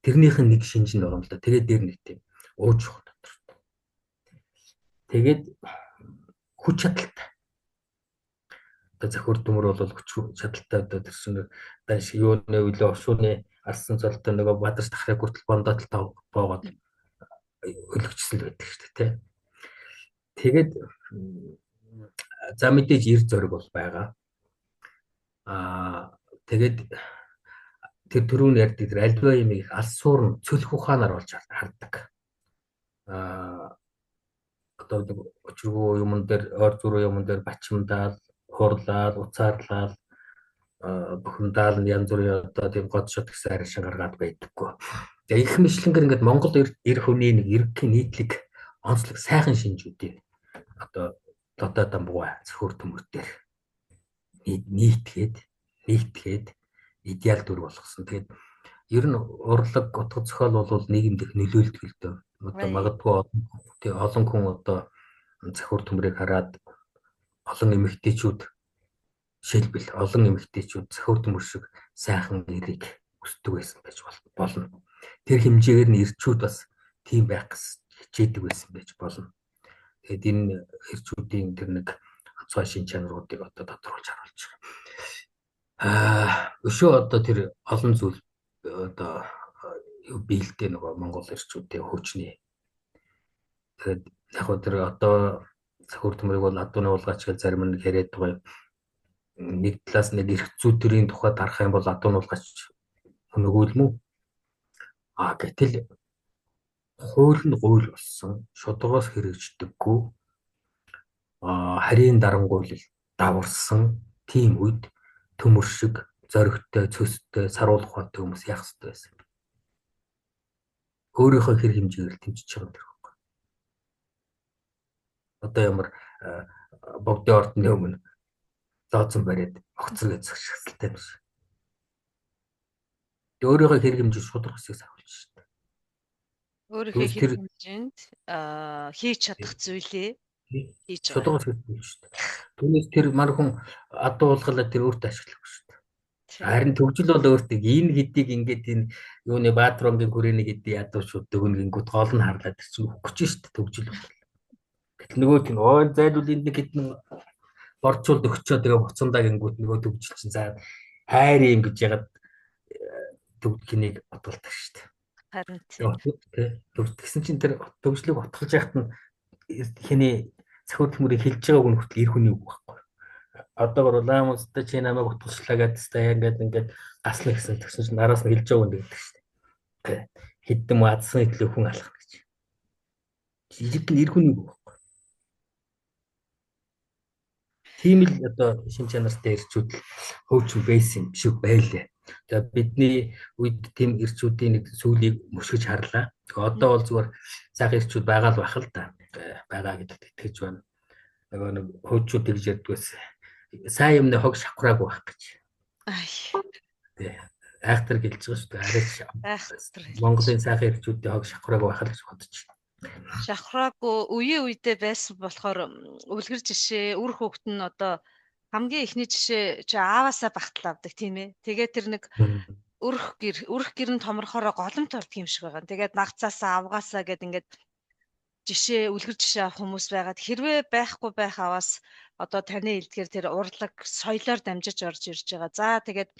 тэрнийх нь нэг шинж нь байгаа юм л да. Тэгээд дээр нэг тийм ууж ухах тодорхой. Тэгээд хүч чадалтай. Одоо захир төмөр бол хүч чадалтай одоо тэрсэн дааш юу нэ үлээ овшууны алсан цолтой нөгөө бадарч тахрыг хүртэл бондоод боогод өлөгчсөн л байдаг шүү дээ тий. Тэгээд за мэдээж эр зориг бол байгаа. Тэгээд тэр түрүүн ярьдаг тэр альва юм их алс суурн цөлх ухаанаар болж хардаг. Одоо өчргөө юмн дээр ойр зүрх юмн дээр бачимдаал, хурлаад, уцаарлал бухимдаал нь янз бүрийн одоо тийм гол шот гэсэн аришин гаргаад байдаггүй. Тэгээ их мэдлэнгэр ингээд Монгол эр хүний нэг эргийн нийтлэг онцлог сайхан шинжүүдийн одоо лодоо дамбуга зөвхөр төмөр дээр нийтгээд идеал дүр болгосон. Тэгээд ер нь урлаг утга зохиол бол нийгэмд их нөлөөлдөг л дээ. Одоо магадгүй олон хүн одоо зөвхөр төмрийг хараад олон эмэгтэйчүүд шилбэл олон эмэгтэйчүүд зөвхөр төмөр шиг сайхан эрийг хүсдэг байсан байж болно. Тэр хэмжээгээр нь эрчүүд бас тийм байх гэж хичээдэг байсан байж болно. Тэгээд энэ эрчүүдийн тэр нэг онцгой шин чанаруудыг одоо тодорхойлж харуулж байгаа. Өшөө одоо тэр олон зүйл одоо биелдэ нөгөө Монгол эрчүүдийн хүчний. Тэгээд яг хөө тэр одоо зөвхөр төмрийг бол адууны уулгаач гэж зарим нэг яриад байгаа юм. Нэг талаас нэг эрхцүүдийн тухай дарах юм бол адууны уулгаач нөгөөл мүү. Гэтэл хууль нь гуйл болсон. Шударгаас хэрэгждэггүй. Харийн дарангуйлал даварсан тийм үед төмөр шиг зоригтой, цөстэй, саруулах ухаантай хүмүүс яах ёстой байсан. Өөрийнхөө хэр хэмжээгээр тэмцэж байгаа юм дэрхгүй. Одоо ямар богдын ордны өмнө зооцсон бариад огцрог эзэгшгэлтэй юм шиг. Өөрийнхөө хэрэг хэмжээ шударгасыг сахуулж шүү дээ. Өөрийнхөө хэрэг хэмжээнд хийж чадах зүйлээ хийж байгаа. Шударгас хийж шүү дээ. Түүнээс тэр мар хүн адуу уулгалаа тэр өөртөө ашиглахгүй шүү дээ. Харин төгжил бол өөртөө энэ гэдгийг ингээд энэ юуны Баатаронгийн хүрээний гэдгийг ядуу шууд дөгөнгөнгүүд гол нь харлаад чинь өгч шүү дээ төгжил бол. Гэтэл нөгөө тийм зайлуул энэ нэг хэдэн борчуулд өгчөө тэгээ буцандаа гингүүд нөгөө төгжил чинь за хайр юм гэж ягаад төгжлийг бодолдог шүү дээ. Харин тэгсэн чинь тэр төгжлийг утгаж яхад нь хэний захир төмөрийг хэлж байгааг нь хүртэл эр хүний үг байхгүй. Одоогор ламстай чи намайг утгачлаа гэдэгтэй ингээд гаслаа гэсэн тэгсэн чинь араас нь хэлж байгааг нь гэдэг шүү дээ. Хэдэн мадсан итлээ хүн алах гэж. Жижиг нь эр хүний үг байхгүй. Тийм л одоо шин чанартай ирчүүд хөөцөн байсан юм шиг байлээ. За бидний үед тийм ирчүүдийн нэг сүүлийг мөшгөж харлаа. Одоо бол зүгээр сайхан ирчүүд байгаа л байх л да. Байгаа гэдэгт итгэж байна. Нөгөө нэг хуучууд гэж яддгээс сайн юмны хог шавхраагүй байх гэж. Тий. Айхтар гэлж байгаа шүү дээ. Арайч Монголын сайхан ирчүүдийн хог шавхраагүй байх л гэж бодож байна. Шавхраагүй үеүдээ байсан болохоор үлгэр жишээ үр хөвгт нь одоо хамгийн ихний жишээ чи ааваасаа багтал авдаг тийм ээ. Тэгээд тэр нэг өрх гэр нь томорхороо голомт ордог юм шиг байгаа. Тэгээд нагцаасаа авгаасаа гэд ингээд жишээ үлгэр жишээ авах хүмүүс байгаад хэрвээ байхгүй байх аваас одоо таны хэлдгээр тэр урлаг соёлоор дамжиж орж ирж байгаа. За тэгээд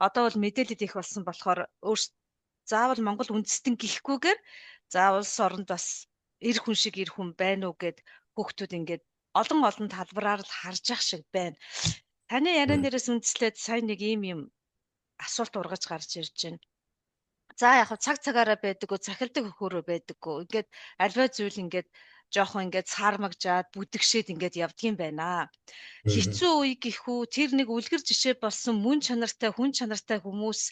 одоо бол мэдээлэл их болсон болохоор заавал Монгол үндэстэн гихгүйгээр за улс оронд бас эр хүн шиг эр хүн байна уу гэд хүүхдүүд ингээд олон талбараар л харж ах шиг байна. Таны яриан дээрээс үндэслээд сайн нэг юм асуулт ургаж гарч ирж байна. За яг цаг цагаараа байдаг уу, цахилдаг хөхөөрөө байдаг уу. Ингээд альва зүйл ингээд жоохон ингээд сармагжаад бүдгшээд ингээд явдгийм байна. Хэцүү үе гэхүү тэр нэг үлгэр жишээ болсон мөн чанартай хүн чанартай хүмүүс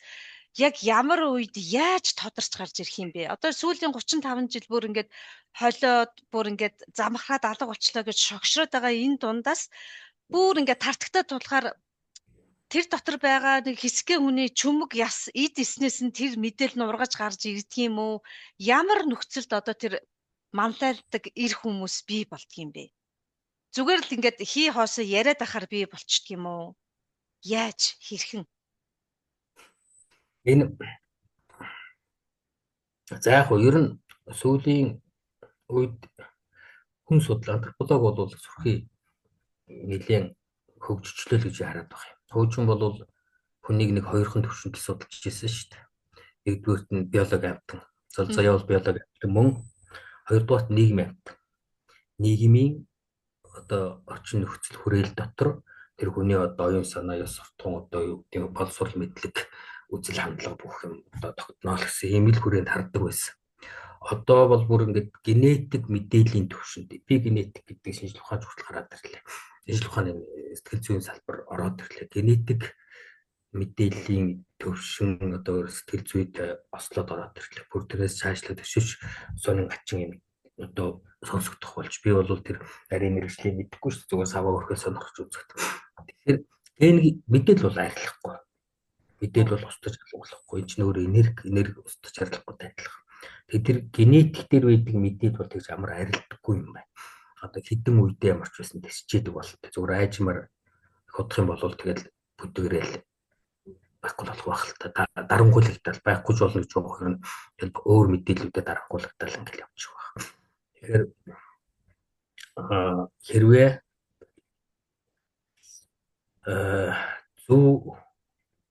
яг ямар үед яаж тодорч гарч ирэх юм бэ? Одоо сүүлийн 35 жил бүр ингээд холиод бүр ингээд замхраад алга болчлоо гэж шогшроод байгаа энэ дундаас бүр ингээд тартагтай тулахаар тэр дотор байгаа нэг хэсгээ хүний чүмэг яс эд эснээс нь тэр мэдээлэл нь ургаж гарч ирдэг юм уу? Ямар нөхцөлд одоо тэр манлайлдаг эр хүмүүс бий болдго юм бэ? Зүгээр л ингээд хий хоосоо яриад ахаар бий болчдөг юм уу? Яаж хэрхэн? Энэ за яг уу ер нь сүүлийн үед хүн судлаа антрополог бол сүрхий нэлийн хөгжчлөл гэж хараад байгаа юм. Хөгжим бол хүнийг нэг хоёрхан төвшөнд судалж ирсэн шүү дээ. Нэгдүгээрт нь биологи амтан. Заяа бол биологи амтан мөн хоёрдугаарт нийгмийн амтан. Нийгмийн одоо орчин нөхцөл хүрээл дотор тэр хүний одоо оюун санаа, ёс суртахуун одоо юу гэдэг боловсрол мэдлэг, үзэл хандлага бүх юм одоо тогтноо л гэсэн ийм л хүрээнд харддаг байсан. Одоо бол бүр ингээд генетик мэдээллийн төвшөнд би генетик гэдэг шинжлэх ухаан хүртэл гараад ирлээ. Шинжлэх ухааны сэтгэл зүйн салбар ороод ирлээ. Генетик мэдээллийн төвшин одоо сэтгэл зүйд ослоод ороод ирлээ. Бүр тэрээс цаашлаад өшөж сонин гачин юм одоо сонсогдох болж би бол тэр нарийн мэрэгжлийн мэдэхгүй шүү зүгээр саваа өрхөө сонирхож үзэх. Тэгэхээр гений мэдээлэл бол арилахгүй. Мэдээлэл бол устж алгуулахгүй. Энэ ч нөр энерги устж арилахгүй адилхан. Тэгэхээр тэр генетик дээр байдаг мэдээлэл бол тэгж амар арилдаггүй юм байна. Одоо хідэн үедээ ямар ч байсан тесчээдэг болтой. Зүгээр айжмаар худах юм бол тэгэл бүдгэрэл байхгүй болох байх л та. Дарангуйлагдал байхгүй ч болно гэж байгаа юм. Өөр мэдээллүүдэд дарангуйлагдал ингээл явчих واخ. Тэгэхээр хэрвээ зөв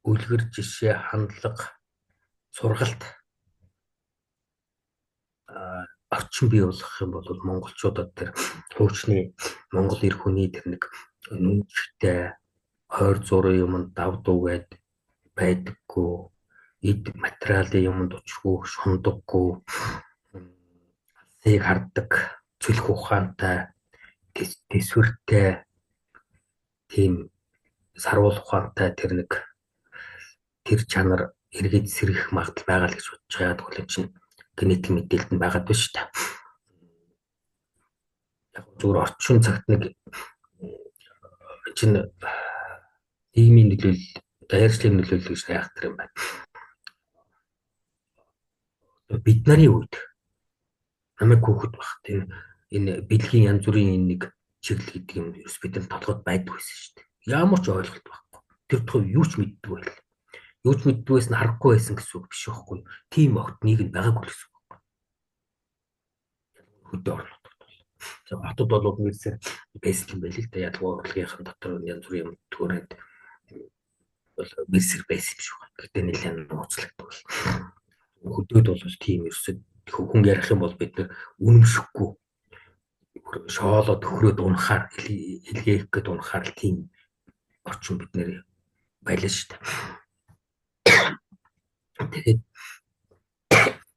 үлгэр жишээ хандлага сургалт орчин бий болгох юм бол монголчуудад тэр хуучны монгол эр хүний тэр нэг нүнжтэй ойр зургийн юмд давдуугээд байдаггүй эд материалын юмд учргүй шундаггүй алсыг хардаг цөлөх ухаантай тэсвэртэй тийм сарвал ухаантай тэр чанар эргээд сэргэх магадлал байгаа л гэж бодож байгаа. Тэгвэл чинь генетик мэдээлэлд нь байгаад байна шүү дээ. Яг зүгээр орчин цагт нэг чинь нийгмийн нөлөөлөл, даяарчлалын нөлөөлөл гэж яахтар юм байна. Бид нарын үед намайг хүүхэд багт энэ бэлгийн янз бүрийн нэг чиглэл гэдэг юм ерөөс бидний толгойд байдаг байсан шүү дээ. Ямар ч ойлголт байхгүй. Тэр тухай юу ч мэддэг байл. Юу ч мэддгүйс нь харахгүй байсан гэсэн үг биш байхгүй. Тим огт нэг нь байгаагүй гэсэн үг байхгүй. Хөдөө орнууд бол. За хотод бол нэгсээр байсан юм байл л да. Ядгуу урлагийнхан дотор янз бүрийн юм төрөнд бол мэсэр байсан юм шиг байна. Гэтэ нэлээд нууцлагддаг бол. Хөдөөд бол тийм ерөөсөд хүн ярих юм бол бид үнэмшихгүй шоолоод төхрөөд унахаар илгээх гээд унахаар л тийм орчин бид нэр байлаа шүү дээ. Тэгээд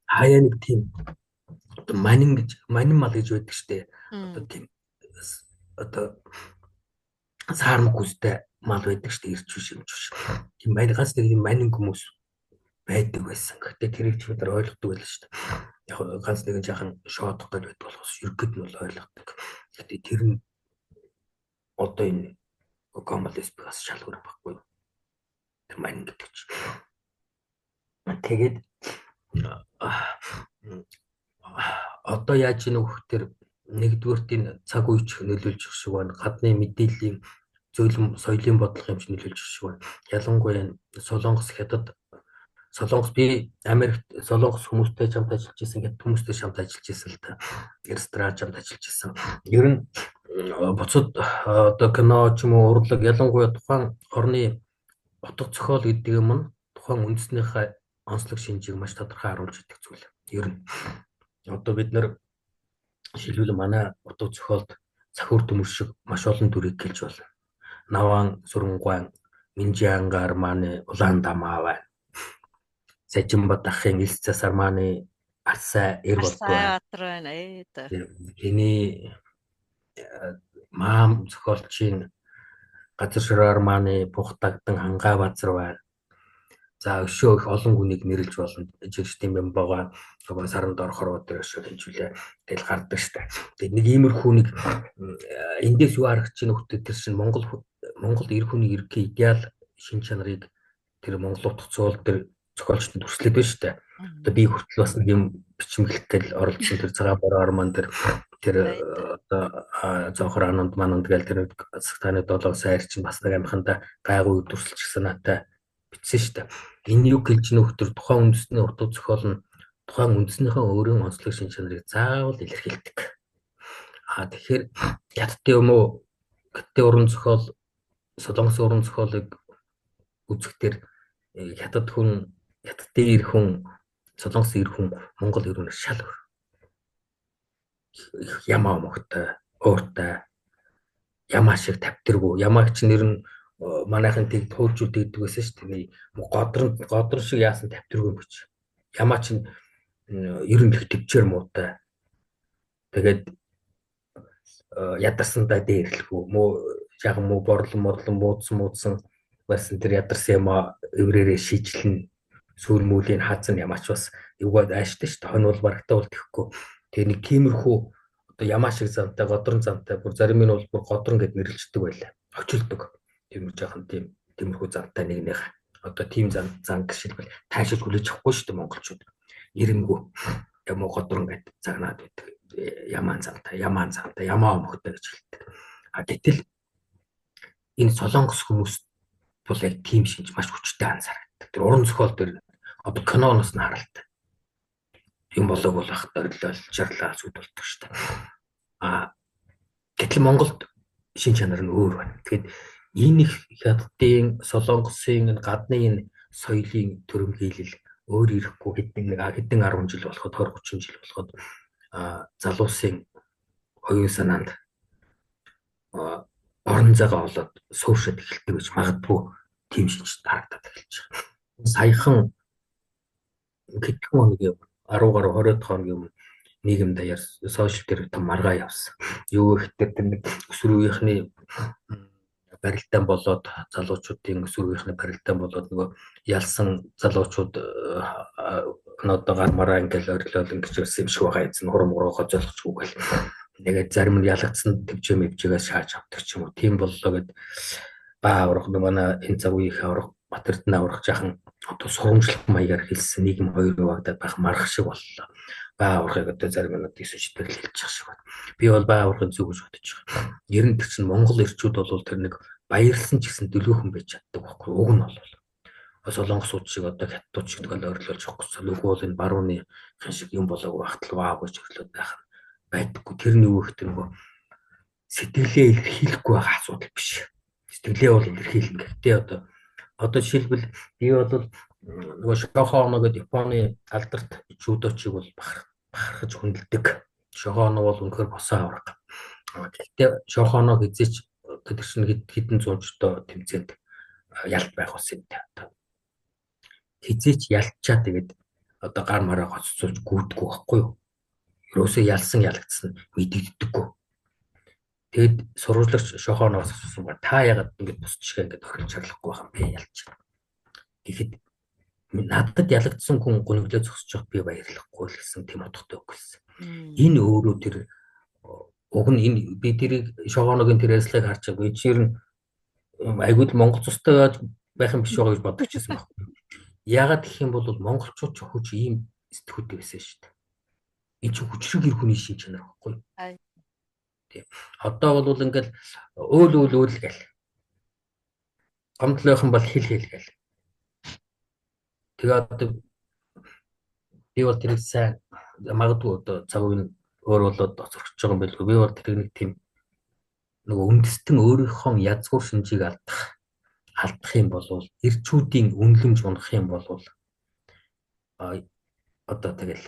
хаяа нэг тийм манин мал гэж байдаг шүү дээ. Одоо тийм одоо саармаг хүстэй мал байдаг шүү дээ, ирч биш юм биш. Тийм байна, ганц нэг юм манин хүмүүс байдаг байсан. Гэхдээ тэрийг ч бид нар ойлгодог байлаа шүү дээ. Яг ганц нэгэн жаахан шоодох гэж байдаг болохоос ерөөд нь бол ойлгодог. Гэхдээ тэр нь одоо энэ гомолесбигаас шалгуур байхгүй юу? Тэр манин гэдэг чинь. Тэгээд одоо яаж ийн өгөхтөр нэгдүгээрт энэ цаг үеч нөлөөлж өгөх шиг байна. Гадны мэдээллийн зөөлөн соёлын бодлого юм шиг нөлөөлж өгөх шиг байна. Ялангуяа Солонгос, Хятад, Солонгос би Америкт Солонгос хүмүүстэй хамт ажиллаж исэн, Хятад хүмүүстэй хамт ажиллаж исэн л та. Ресторан хамт ажиллаж исэн. Ер нь буцад одоо кино ч юм уу урлаг ялангуяа тухайн орны утга зохиол гэдэг юм нь тухайн үндэснийхээ онцлог шинжийг маш тодорхой харуулж идэг зүйл. Ер нь одоо бид нар шилбэл манай утга зохиолд цахиур төмөр шиг маш олон төрийг хэлж байна. Наван, Сүрэнгуан, Минжиангар маань Улаан дамаа байна. Сажимбат ахын Илс цасар маань Арсай эр болдог байна. Эний маам зохиолчийн газар шираар маань Бухтагдан Хангаа базар байна. За өшөө их олон хүнийг нэрлж болно. Жирчтийн бямбага саранд орохоор өдөр өшөө хинжүүлээ. Тэгэл гардаг штэ. Тэгээд нэг иймэрхүү нэг эндээс юу харагч чинь нөхдөд тэр чинь Монгол эр хүний эрхээ идеал шин чанарыг тэр Монгол утга зуул тэр зохиолчдод төслөд байна штэ. Одоо би хүртэл бас нэг юм бичмэглэх гэл оролцсон тэр цагаан бороор маань тэр одоо зохор ананд мананд гэл тэр цахтаны 7 сайр чинь бас нэг амханда гайгүй дүрсэлж санаатай бичсэн штэ. Энэ юу гэлж нөхдөр тухайн үндэсний утга зохиол нь тухайн үндэснийхээ өөрийн онцлог шин чанарыг заавал илэрхийлдэг. Тэгэхээр хятадын юм уу хятадын уран зохиол Солонгосын уран зохиолыг үзэхдээ хятадын эр хүн Солонгосын эр хүн Монгол эр хүнээс шал өөр. Ямаа мохтой, ууртай, ямаа шиг тавьдэргүй. Ямааг чинь нэр нь манайхан тэг туужууд гэдэг байсан шүү дээ. Годрон шиг яасан тавьдэргүй юм биш. Ямаа чинь ер нь их төвчээр муутай. Тэгээд ядарсандаа дээрлэхүү. Жаахан муу борлон муудсан байсан тэр ядарсан ямаа эврээрээ шийдлэн сүрмүүлийн хаацсан ямаач бас юугаад ааштай шүү дээ. Хонь бол барагтаа бол тэхгүй. Тэгээ нэг тиймэрхүү одоо ямаа шиг замтай, годрон замтай, бүр зарим нь бол бүр годрон гэд нэрлждэг байлаа. Очилдог. Тийм жаахан тиймэрхүү замтай нэгнийх. Одоо тийм зан гişэлбэл таашиж хүлээж авахгүй шүү дээ монголчууд. Ирэнгүү ямаа годрон гэд загнаад байдаг. Ямаан замтай, ямаа өмхтэй гэж хэлдэг. Гэтэл энэ Солонгос хүмүүс бол яг тийм шинж маш хүчтэй анзаардаг. Тэр уран зохиол дээр одоо киноноос нь харалтай. Юм болоог бол ах дөрөлөл жарлаа зүд болдог шүү дээ. Гэтэл Монголд шин чанар нь өөр байна. Тэгэхэд энэ их хятадын Солонгосын гадны энэ соёлын төрөмгийлэл өөр ирэхгүй хэдэн 10 жил болоход 20 30 жил болоход залуусын оюун санаанд орон зайгаа олоод сууршаад эхэлдэг гэж магадгүй тийм шинж харагдаад эхэлж байгаа. Саяхан хэдхэн хоногийн 10 гаруй 20 хоногийн нийгэм даяар сошиал дээр том маргаа явсан. Юу гэхээр тэр нэг өсвөр үеийнхний барилдаан болоод залуучуудын өсвөр үеийнхний барилдаан болоод нөгөө ялсан залуучууд одоо гар мараа ингээл орилол ингэж ирсэн юм шиг байгаа эзэн хурмгороо хоцолчихгүй гэл. Тэгээд зарим нь ялагдсан төвчөө мэвчгээс шааж авдаг ч юм уу. Тийм боллоо гэд баа аврах манай энэ цаг үеийнхээ аврах Батэрдэн аврах жахан одоо сурамжлах маягаар хэлсэн нийгэм хоёр хуваагдаад байх марах шиг боллоо. Баа аврахыг одоо зарим нь гэсэн чигээр хэлчих шиг байна. Би бол баа аврахын зүг гэж бодож байгаа. Ер нь тэр чинь Монгол эрчүүд бол тэр нэг баярлсан ч гэсэн дөлөөхөн байж чаддаг байхгүй. Уг нь бол Солонгосууд шиг одоо хятадууд шиг тэгэл орилуулж авахгүй. Нөгөө бол энэ барууны хэн шиг юм болоог багтал ваа гэж өглөөд байх нь байдаггүй. Тэрний юу гэх нөгөө сэтгэлээ илэрхийлэхгүй байгаа асуудал биш. Сэтгэлээ бол илэрхийлнэ. Гэхдээ одоо жишээлбэл би бол нөгөө Шохооно гэдэг Японы алдарт жудочиг бол бахархаж хүндэлдэг. Шохооно бол үнэхээр босоо авраг. Гэхдээ Шохооног эзэж тэр чинь хэдэн зуучтай тэмцээнд ялт байх болсон юм та. Хизээч ялтчаа тэгээд одоо гар мараа гоццуулж гүйдэггүй байхгүй юу? Ерөөсөө ялсан ялагдсан мэдэгддэггүй. Тэгэд сурвалжлагч шохооноос асуусан ба та ягаад ингэж бус жишээ ингэж тохирч чарлахгүй байгаа юм бэ ялч. Тэгэхэд надад ялагдсан хүн гүнглээ зогсож явах би баярлахгүй л гэсэн тийм утгатай үг хэлсэн. Энэ өөрөө тэр уг нь энэ би тэрийг шохооногийн тэр ярьслыг харж байгаа. Жишээр нь айгууд Монгол цустай байх юм биш байгаа гэж бодож ирсэн байхгүй. Ягаад гэх юм бол монголчууд ч хөөж ийм сэтгүүлтэй байсан шүү дээ. Энэ ч хүчрэг ир хүний шин чанар байхгүй. Тийм. Одоо бол ингээл өөл гэл. Гомдлойхон бол хэл гэл. Тэгээ одоо би бол тэрийг сайн магадгүй одоо цаг үеийн өөр болоод оцорч байгаа юм билгүй. Би бол тэрийг нэг тийм нөгөө үндэстэн өөрийнхөө язгуур шинжийг алдах юм бол эрчүүдийн үнэлэмж унах юм бол одоо тэгэл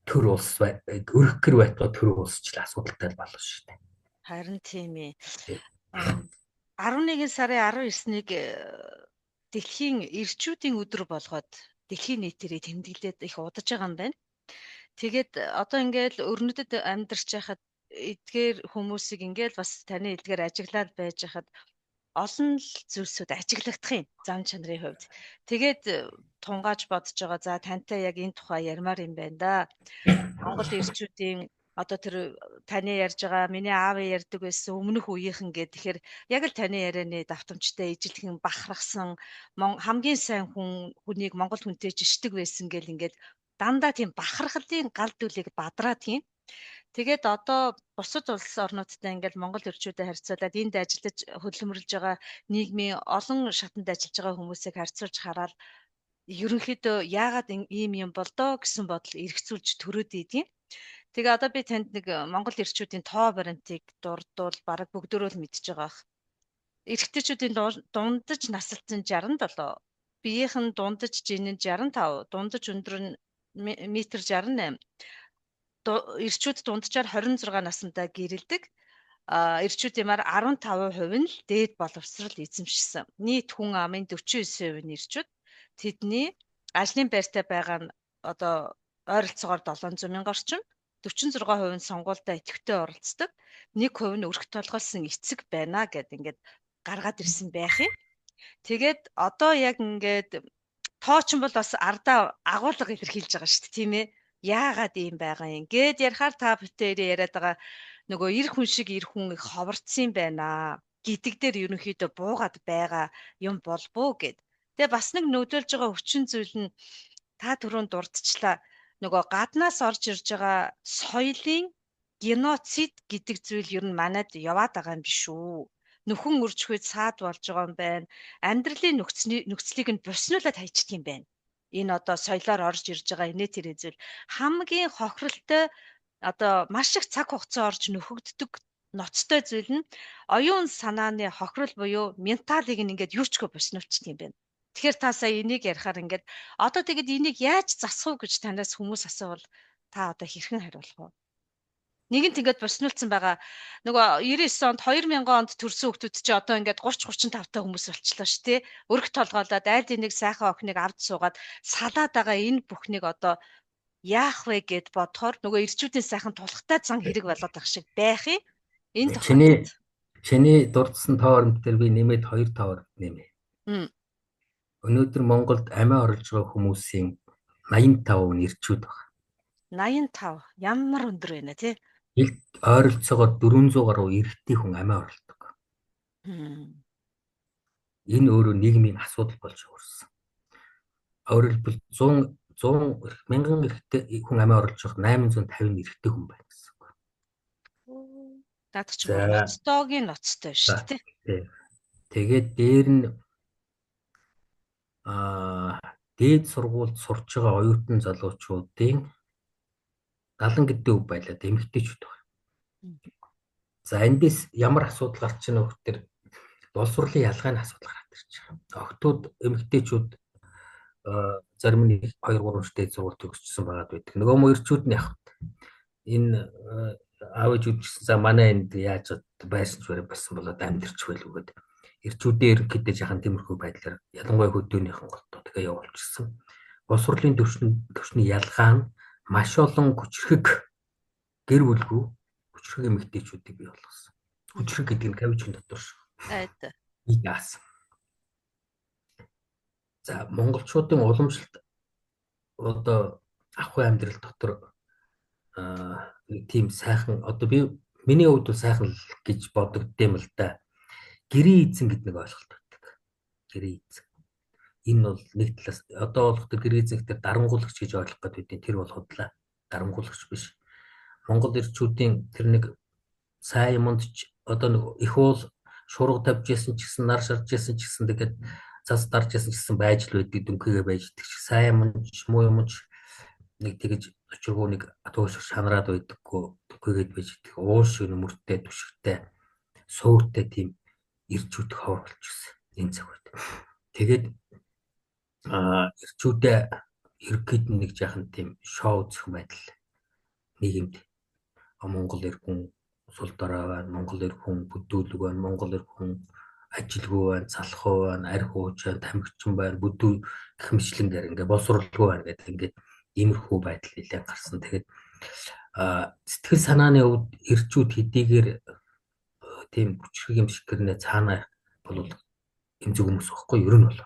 төр улс өрөх гэр байтугай төр улсчлаа асуудалтай болно шүү дээ. Харин тийм ээ. 11 сарын 19-нийг дэлхийн эрчүүдийн өдөр болгоод дэлхийн нийтээрээ тэмдэглээд их удаж байгаа юм байна. Тэгээд одоо ингээл өрнөдөд амьдарч байхад эдгээр хүмүүсийг ингээл бас таны эдгээр ажиглаад байж байхад олон л зүйлсүүд ажиглагдах юм зам чанарын хувьд. Тэгээд тунгааж бодож байгаа. За тантай яг энэ тухай ярмаар юм байна да. Монгол эрчүүдийн одоо тэр таны ярьж байгаа миний аав ярьдаг байсан өмнөх үеийнхэн гэдэг. Тэгэхээр яг л таны ярианы давтамжтай ижилхэн бахархсан хамгийн сайн хүнийг Монгол хүнтэй жишдэг байсан гэл ингээд дандаа тийм бахархлын гал дүлийг бадраад тийм. Тэгээд одоо бусад улс орнуудтай ингээд Монгол эрчүүдэд харьцуулаад энд ажиллаж хөдөлмөрлөж байгаа нийгмийн олон шатанд ажиллаж байгаа хүмүүсийг харьцуулж хараад ерөнхийдөө яагаад ийм юм болдоо гэсэн бодол эргцүүлж төрөөд идэв. Тэгээ одоо би танд нэг Монгол эрчүүдийн тоо баримтыг дурдвал бараг бүгдөө л мэдчихэж байгаа. Эрэгтэйчүүдийн дундаж насалсан 67, биеийнхэн дундаж жинэн 65, дундаж өндөр нь метр 68. Эрчүүд дунджаар 26 насндаа гэрэлдэг. Эрчүүдийн маар 15% нь л дээд боловсрал эзэмшсэн. Нийт хүн амын 49% нь эрчүүд. Тэдний ажлын байртай байгаа нь одоо ойролцоогоор 700 мянга орчим. 46% нь сонгуультай идэвхтэй оролцдог. 1% нь өрх толгойлсон эцэг байна гэд ингээд гаргаад ирсэн байх юм. Тэгээд одоо яг ингээд тоочин бол бас ардаа агуулга илэрхийлж байгаа шүү дээ, тийм ээ. Яагаад ийм байгаа юм гэд ярихаар та бүтээрээ яриад байгаа нөгөө эр хүн шиг эр хүн их ховорцсон байна гэдэг дээр ерөнхийдөө буугаад байгаа юм болбоо гэд. Тэгээ бас нэг нөлөөлж байгаа хүчин зүйл нь та түрүүнд дурдчихлаа. Нөгөө гаднаас орж ирж байгаа соёлын геноцид гэдэг зүйл ер нь манайд яваад байгаа юм биш үү? Нөхөн үржихүйд саад болж байгаа юм байна. Амьдралын нөхцөлийг нь боснуулаад хайчдаг юм байна. Энэ одоо соёлоор орж ирж байгаа инээ тэрэ зүйл хамгийн хохиролтой одоо маш их цаг хугацаа орж нөхөгддөг ноцтой зүйл нь оюун санааны хохирол буюу менталыг ингээд юучгүй боснуулчих юм байна. Тэгэхээр та сая энийг ярихаар ингээд одоо тэгэд энийг яаж засах вэ гэж танаас хүмүүс асуувал та одоо хэрхэн хариулах вэ? Нэгэнт ингээд боснуулсан байгаа. Нөгөө 99 онд 2000 онд төрсэн хүмүүс чи одоо ингээд 30-35 та хүмүүс болчихлоо шүү дээ. Өрх толгоолоод айлд энийг сайхан охиныг авд суугаад салаад байгаа энэ бүхнийг одоо яах вэ гэд бодохоор нөгөө эрчүүдийн сайхан тулхтай зан хэрэг болоод байх шиг байх юм. Энэ чиний дурдсан тоо оромт дээр би нэмээд 2 тоо оромт нэмээ. Өнөөдөр Монголд амиа орлож байгаа хүмүүсийн 85% нь эрчүүд байна. 85 ямар өндөр байна тий? Илт ойролцоогоор 400 гаруй эрэгтэй хүн амиа орлдог. Энэ өөрөө нийгмийн асуудал болж өөрсөн. Өөрөлдвөл 100 мянган эрэгтэй хүн амиа орлож байгаа 850 эрэгтэй хүн байна гэсэн үг. Даад ч ноцтойгийн ноцтой шүү дээ. Тэгээд дээр нь дээд сургуульд сурч байгаа оюутан залуучуудын 70 гэдэг үг байлаа эмэгтэйчүүд байна. За эндээс ямар асуудал гарч ийнө гэхээр боловсролын ялгааны асуудал гараад ирж байгаа. Охтууд эмэгтэйчүүд зарим нь 2-3 штэй сургууль төгсчихсөн байгаад байдаг. Нөгөө мөрчүүд нь явах. Энэ аав ээжүүд за манай энд яаж байрсч байсан болоод амьдэрч байл үгээд эрчүүдээ ерөнхийдөө жахан тиймэрхүү байдлаар ялангуяа хөдөөнийхэн голтоо тэгээ явуулчихсан. Боловсролын төвшний ялгаа нь маш олон хүчрхэг гэр бүлгүй хүчрхэг эмэгтэйчүүдийг бий болгосон. Хүчрэг гэдэг нь кавичгийн дотор шүү. Айд. Газ. За монголчуудын уламжлалт одоо ахуй амьдрал дотор нэг тийм сайхан одоо би миний хувьд бол сайхан л гэж бодогдсон юм л да. Гэрээ эзэн гэдэг нэг ойлголт байдаг. Гэрээ эзэн. Энэ бол нэг талаас одоо болох тэр гэрээ эзэн гэдэг дарангуулагч гэж ойлгох гэдэг тэр бол худлаа. Дарангуулагч биш. Монгол ирчүүдийн тэр нэг сайн юмд одоо нэг их уул шурга тавьж ясан ч гэсэн нар шарж ясан ч гэсэн тэгээд цас дарж ясан ч гэсэн байж л байдаг дүнхийгээ байж идэх шиг сайн юмч муу юмч нэг тэгэж очиргоо нэг атууш шанараад байдаггүй дүнхийгээд байж идэх уул шиг нүмертэй түшигтэй сууртай тийм ирчүүд ховор болчихсон энэ цаг үед. Тэгээд ирчүүдээ ерөөд нэг жаахан тийм шоу үзэх байдал нийгэмд Монгол иргэн сул дорой байна, Монгол иргэн бүдүүлэг байна, Монгол иргэн ажилгүй байна, залхуу байна, архиуч байна, тамхичин байна, бүдүү гэх мэтлэнгээр ингээ боловсруулгүй байна гэдэг ингээд иймэрхүү байдал нэлээд гарсан. Тэгээд сэтгэл санааны хувьд ирчүүд хэдийгээр тийм хүчрэг юм шиг гэрнээ цаанаа бол эмзэг хүмүүс واخгүй ер нь бол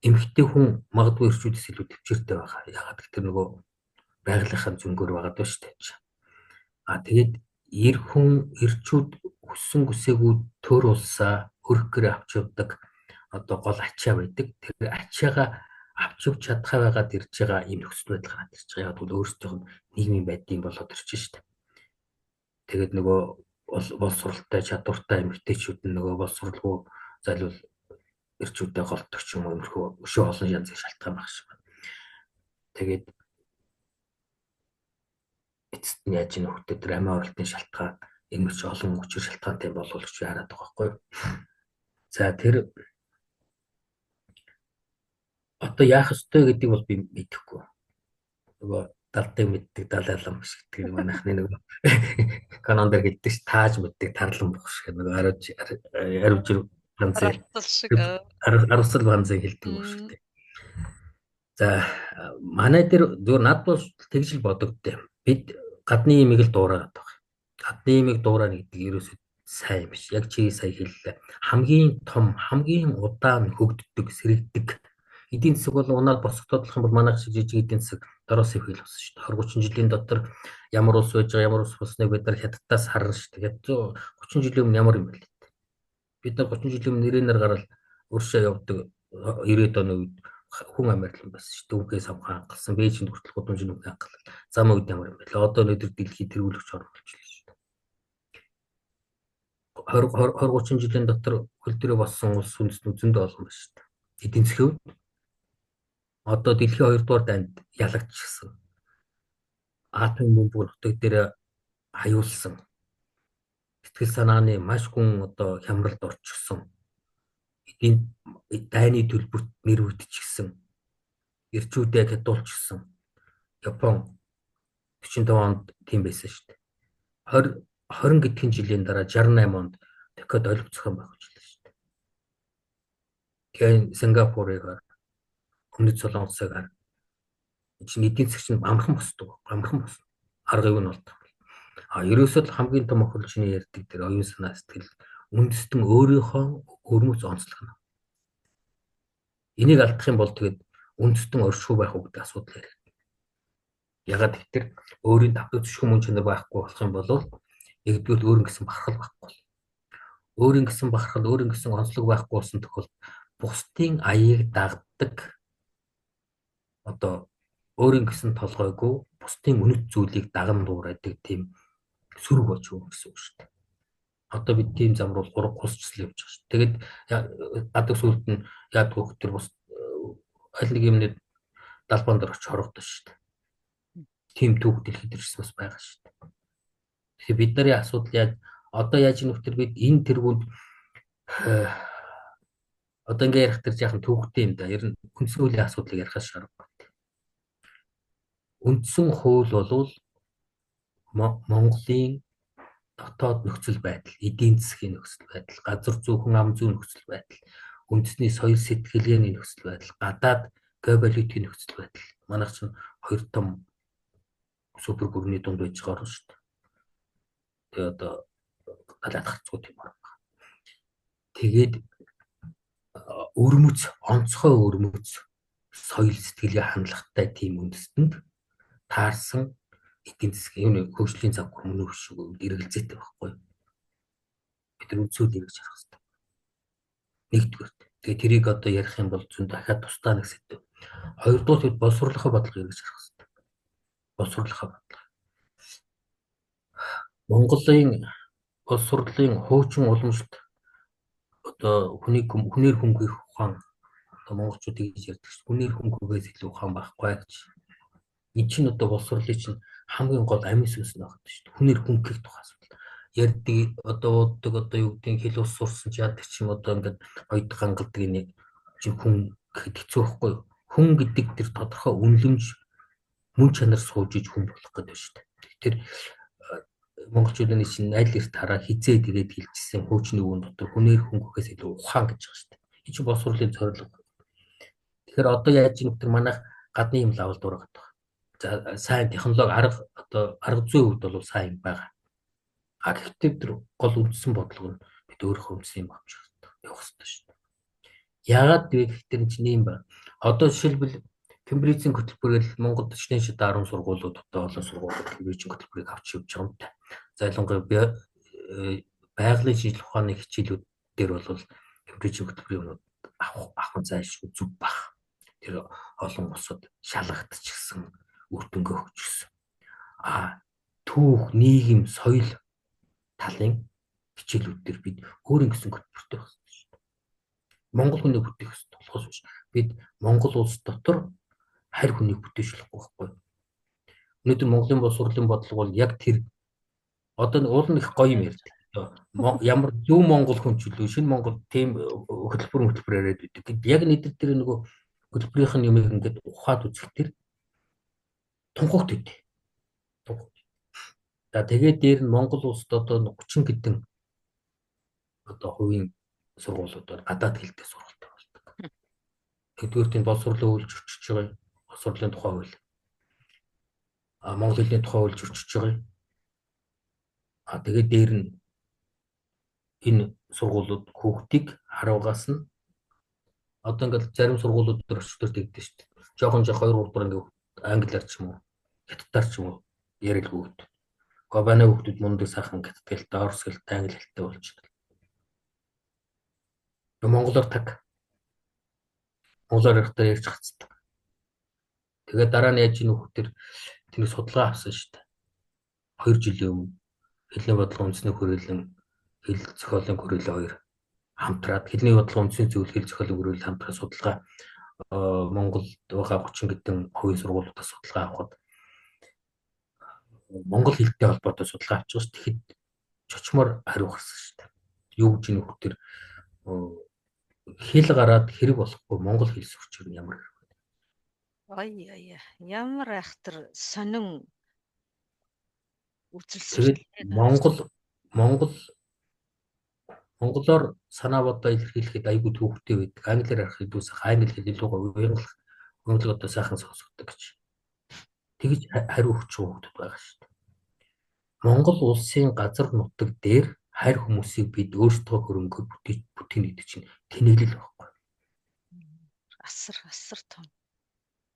эмхтэй хүн магадгүй ирчүүдээс илүү төвчээртэй байгаа. Ягаад гэвэл нөгөө байгалийнхаа зөнгөөр байгаа дөө шүү дээ. Тэгээд эр хүн ирчүүд хүссэн хүсээгүй төр улсаа хөргөр авч явдаг одоо гол ачаа байдаг. Тэр ачаагаа авч явж чадхаа байгаад ирж байгаа юм нөхцөл байдал гараад ирж байгаа. Яг бол өөрсдийнх нь нийгмийн байдлын болоод ирж шүү дээ. Тэгээд нөгөө боловсралтай чадвартай эмэгтэйчүүд нь нөгөө боловсралгүй зайлвал ирчүүдэд голдох ч юм уу иймэрхүү өшөө олон янзын шалтгаан байх шиг байна. Тэгээд эцэст нь яаж ийм хөлтөд тэр амиа оролтын шалтгаан энэ ч олон хүчээр шалтгаантай болов гэж хараад байгаа байхгүй юу. За тэр одоо яах ёстой гэдгийг бол би мэдэхгүй. Нөгөө далдыг мэддэг далайлам биш гэдэг нь манайхны нөгөө канон дээр хэлдэг ш тааж мэддэг тарлан бох шиг нөгөө аривжир ганцыг арвсал банзыг хэлдэг байх шүү дээ. За манай дээр зөв над бол тэгж л бодогдтой. Бид гадны имийг л дуурайгаад байгаа. Гадны имийг дуурайна гэдэг ерөөсөө сайн биш. Яг чи сая хэллээ. Хамгийн том, хамгийн удаан хөгддөг, сэрэгдэг эдийн засаг бол унаад босгодох юм бол манайх шиг жижиг эдийн засаг дороос их хэл болсон шүү дээ. 20-30 жилийн дотор ямар улс байж байгаа, ямар улс болсныг бид нар хятадаас харна шүү дээ. 30 жилийн өмнө ямар юм бэ? Бид нар 30 жилийн өмнө нэрээр гараад өршөө явдаг 90-ад оны үед хүн амьдлан байсан шүү дээ. Үгээс авхан хангалсан, Бээжинд хүртэл гудамжны үг хангалсан. Зам үед ямар юм бэ? Одоо өнөөдөр дэлхийд тэргүүлэгч орн болчихлоо шүү дээ. 20-30 жилийн дотор хөл дээрээ болсон улс үндэстэн зөндөө олон байна шүү дээ. Эдийн засгийн одоо дэлхийн 2 дугаар дайнд ялагдчихсан. Атомын бөмбөг нутаг дээр хаюулсан. Сэтгэл санааны маш гүн одоо хямралд орчихсон. Эдийн дайны төлбөрт нэр үүдчихсэн. Ирчүүдээ хадуулчихсан. Япон 45 онд тийм байсан шүү дээ. 20 гэдгийн жилийн дараа 68 онд Токиод олимп зохион байгуулжлаа шүү дээ. Тэгэхээр Сингапурыг Өмнөд Солонгосыг чинь эдийн засаг чинь амархан босдог. Амархан босно. Арга юу нь болдог. Ерөөсөө л хамгийн том охин чиний ярьдаг тэр оюун санаа сэтгэл үндэстэн өөрийнхөө өрмөц онцлогно. Энийг алдах юм бол тэгээд үндэстэн оршихуй байх уу гэдэг асуудал яригдана. Ягаад гэвэл өөрийн давтаг зөвшгөн мөн чанар байхгүй болох юм бол нэгдүгээр өөрийн гэсэн бахархал байхгүй. Өөрийн гэсэн бахархал, өөрийн гэсэн онцлог байхгүй болсон тохиолдолд бусдын аяыг дагдаг одоо өөрийн гэсэн толгойгүй бусдын үнэт зүйлийг даган дуурайдаг тийм сүрэг болж өгнө гэсэн үг шүү дээ. Одоо бид тийм зам руу 3 гусчлал явж байгаа шүү. Тэгээд гадаг сүлд нь яадаг хөх төр бус аль нэг юмны далбаан дээр очиж хорогдсон шүү дээ. Тийм түүх дэлхийд ирсэн бас байгаа шүү дээ. Тэгэхээр бид нарын асуудал яг одоо яаж нөхдөр бид энэ тэргуунд одоо ингээ ярих тэр жаахан түүхтэй юм да. Ер нь үндсүүлийн асуудлыг ярихаас шаардлага. Үндсэн хууль бол Монголын дотоод нөхцөл байдал, эдийн засгийн нөхцөл байдал, газар зүйн ам зүйн нөхцөл байдал, үндэсний соёл сэтгэлгээний нөхцөл байдал, гадаад геополитикийн нөхцөл байдал. Манайх чинь 2 том супер гүрний дунд байж байгаа орн шүү дээ. Тэгээ одоо галаад харцгүй тийм орн байна. Тэгээд өрмөц, онцгой өрмөц соёл сэтгэлийн хандлагатай тийм үндэстэнд таарсан эдийн засгийн юм хөгжлийн зав хүмүүн шиг эргэлзээтэй байхгүй. Бид нар үзүүд ингэж харах хэрэгтэй. Нэгдүгээр. Тэгээ тэрийг одоо ярих юм бол зүүн дахиад тусдаа нэг сэдв. Хоёрдугаар бид боловсруулахаа бодлого ингэж харах хэрэгтэй. Боловсруулахаа бодлого. Монголын боловсруулалтын хуучин уламжлалт одоо хүнээр хөнгөх ухаан одоо монголчууд гэж ярьдаг ш. Хүнээр хөнгөхөөс илүү ухаан байхгүй гэж. Энэ чинь одоо боловсруулалтын чинь хамгийн гол амин сүнс нь багт ш. Хүнээр хөнгөх тухай асуудал. Ярддаг одоо юу гэдгийг хэл ус сурсан ч яадаг ч юм одоо ингээд ойд гангалдаг нэг чинь хүн гэхэд хэцүү байхгүй юу? Хүн гэдэг тэр тодорхой үнэлэмж мөн чанар сууж иж хүн болох гэдэг шүү дээ. Тэр монголчуудын чинь аль эрт хараа хизээ тэгээд хэлжсэн хуучин өвөн дотор хүнээр хөнгөхөөс илүү ухаан гэж байгаа шүү дээ. Энэ чинь боловсруулалтын зорилго. Тэгэхээр одоо яаж ийм тэр манайх гадны юм лавлд ураад байгаа. За сайн технологи арга зүйн хувьд бол сайн юм байгаа. А гэхдээ тэр гол үндсэн бодлого нь бид өөрийнхөө үндсэн юм авч явах хэрэгтэй шүү дээ. Яагаад вэ гэхээр чинь юм ба. Одоо жишээлбэл Кембрижийн хөтөлбөрөөр Монгол төчнийн шид 10 сургуулиуд одоо олон сургуулиуд Кембрижийн хөтөлбөрийг авч явж байгаа юм та. За ялангуяа байгалийн шинжилгээ ухааны хичээлүүд дээр бол Кембрижийн хөтөлбөрийн авах зайлшгүй зүг баг. Тэр олон улсад шалгагдчихсан үр дүнгээ өгчихсөн. Түүх, нийгэм, соёл талын хичээлүүд дээр бид өөрийн гэсэн хөтөлбөртэй байх хэрэгтэй шүү дээ. Монгол хүнийг бүтээх хэрэгтэй болохоос биш. Бид Монгол улс дотор харь хүнийг бүтээж болохгүй байхгүй. Өнөөдөр Монголын боловсруулалтын бодлого бол яг тэр одоо уул нь их гоё юм ярьдаг. Ямар зөв Монгол хүн ч үлээ шинэ Монгол тийм хөтөлбөр яриад байдаг. Яг нийтдээ тэр нөгөө хөтөлбөрийнх нь юмыг ингээд ухаад үзэх тэр тунхагт өгдөө. За тэгээд дээр нь Монгол улсад одоо 30 хэдэн одоо хувийн сургуулиудаар гадаад хэлтэй сургалт болдог. Тэдгээр тийм боловсруулалтын үйлч өчөж байгаа. Боловсруулалтын тухай хууль. Монгол хэлний тухай хууль өчөж байгаа. Тэгээд дээр нь энэ сургуулиуд хүүхдийг харуулгаас нь одоо ингээд зарим сургуулиуд дээр өчтөр тэгдэж шүү дээ. Жохон 2 3 дахь ингээд англиар ч юм уу, хятадаар ч юм уу ярилгүй гэдэг. Гобаны хүүхдүүд мундаг сайхан хятад хэлтэй, орос хэлтэй, англи хэлтэй болж байна. Монголоор таг. Монголоор ярихтаа ярьж хацдаг. Тэгээд дараа нь яаж ийм хүүхдэр тэнийг судалгаа авсан шүү дээ. 2 жилийн өмнө хэлний бодлого үндэсний хүрээлэн хэл зохиолын хүрээлэн 2 хамтраад хэлний бодлого үндэсний зөвлөл хэл зохиолын хүрээлэн хамтраад судалгаа Монголд байгаа 30 хэдэн хувийн сургуулиудаас судалгаа авахад монгол хэлтэй холбоотой судалгаа авч байгаа шүү. Тэгэхэд чочмоор хариу гарсан шүү дээ. Юу гэж энэ хүүхдэр хэл гараад хэрэг болохгүй монгол хэл сурч ирнэ ямар хэрэг. Ямар айхтар сонин үзэлсэн. Монголоор санаа бодлоо илэрхийлэхэд айгүй төвөгтэй байдаг. Англиар ярих хэдүү сайхан англи хэл илүү уянгалах одоо сайхан сонсогддог гэж. Тэгж хариу өгч байгаа хүмүүс байгаа шүү дээ. Монгол улсын газар нутаг дээр харь хүмүүсийг бид өөрсдөө хөрөнгө бүтээн гэдэг чинь тэнэглэл байхгүй. Асар том.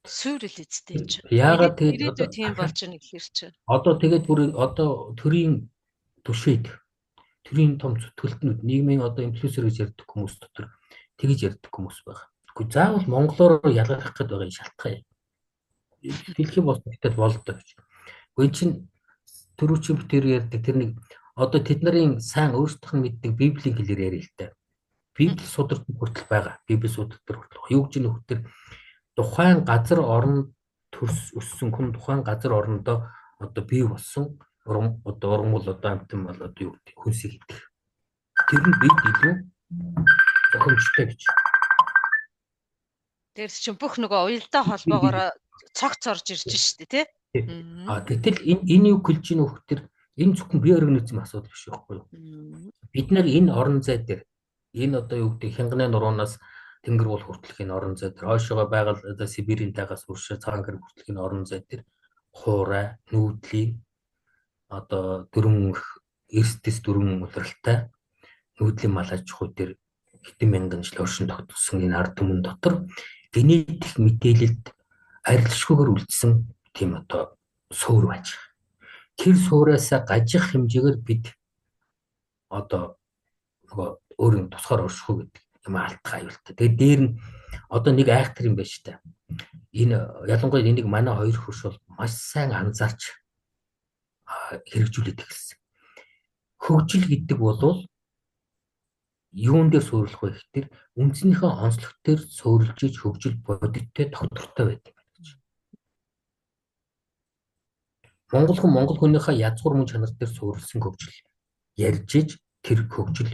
Сүрэл эзтэй ч. Яагаад тэгээд тийм болж байгаа гэхэр чи. Одоо тэгээд бүр одоо төрийн түшээд төрийн том зүтгэлтнүүд нийгмийн одоо инфлюенсер гэж ярьдаг хүмүүс дотор тэгж ярьдаг хүмүүс байгаа. Гэхдээ заавал монголоор ялгарх гээд байгаа шалтгаан. Дэлхийн боловсролтой болдог гэж. Гүн чин төрүүчийн бүтээр ярьдаг тэр нэг одоо тэд нарын сайн өөрсдийнх нь мэддэг библийн хэлээр яриа л та. Библи судалт хүртэл байгаа. Библи судалт төр хүртэл. Юу гэж нөхдөр тухайн газар орон төрс өссөн хүн тухайн газар орондоо одоо бий болсон уран бол одоо амтан бол одоо юу гэдэг хүнсийг идэх. Тэр нь бид илүү зохимжтой гэж. Тэр чинь бүх нөгөө уялдаа холбоогоор цогц орж ирж штэ тий. Гэтэл энэ юу гэлж ийн хөхтөр энэ зөвхөн бие организм асуудал биш байхгүй юу? Бид нар энэ орон зай дээр энэ одоо юу гэдэг хянганы нуруунаас тэнгэр уул хүртэлх энэ орон зай дээр хойшоогоо байгаль одоо Сибирийн тагаас үршээ цагаан гэр хүртэлх энэ орон зай дээр хуурай, нүүдлийн одоо дөрөн эрсдэс дөрвөн улиралтай нүүдлийн мал аж ахуй дээр хэдэн мянган жил оршин тогтсон энэ ард түмэн дотор генетик мэдээлэлд арилжахгүйгээр үлдсэн тийм одоо суур байж байгаа. Тэр суураас гажих хэмжээгээр бид одоо нөгөө өөрийн тусгаар оршихуй гэдэг юм алдах аюултай. Тэгээд дээр нь одоо нэг айхтар юм байна шүү дээ. Энэ ялангуяа энийг манай хоёр хөрш бол маш сайн анзаарч хэрэгжүүлээд эхэлсэн. Хөгжил гэдэг бол юун дээр суурилах вэ гэхээр үндснийхээ онцлог дээр суурилж иж хөгжил бодиттой доктортой байдаг гэж. Монгол хүнийхээ язгуур мөн чанар дээр суурилсан хөгжил ярьж иж тэр хөгжил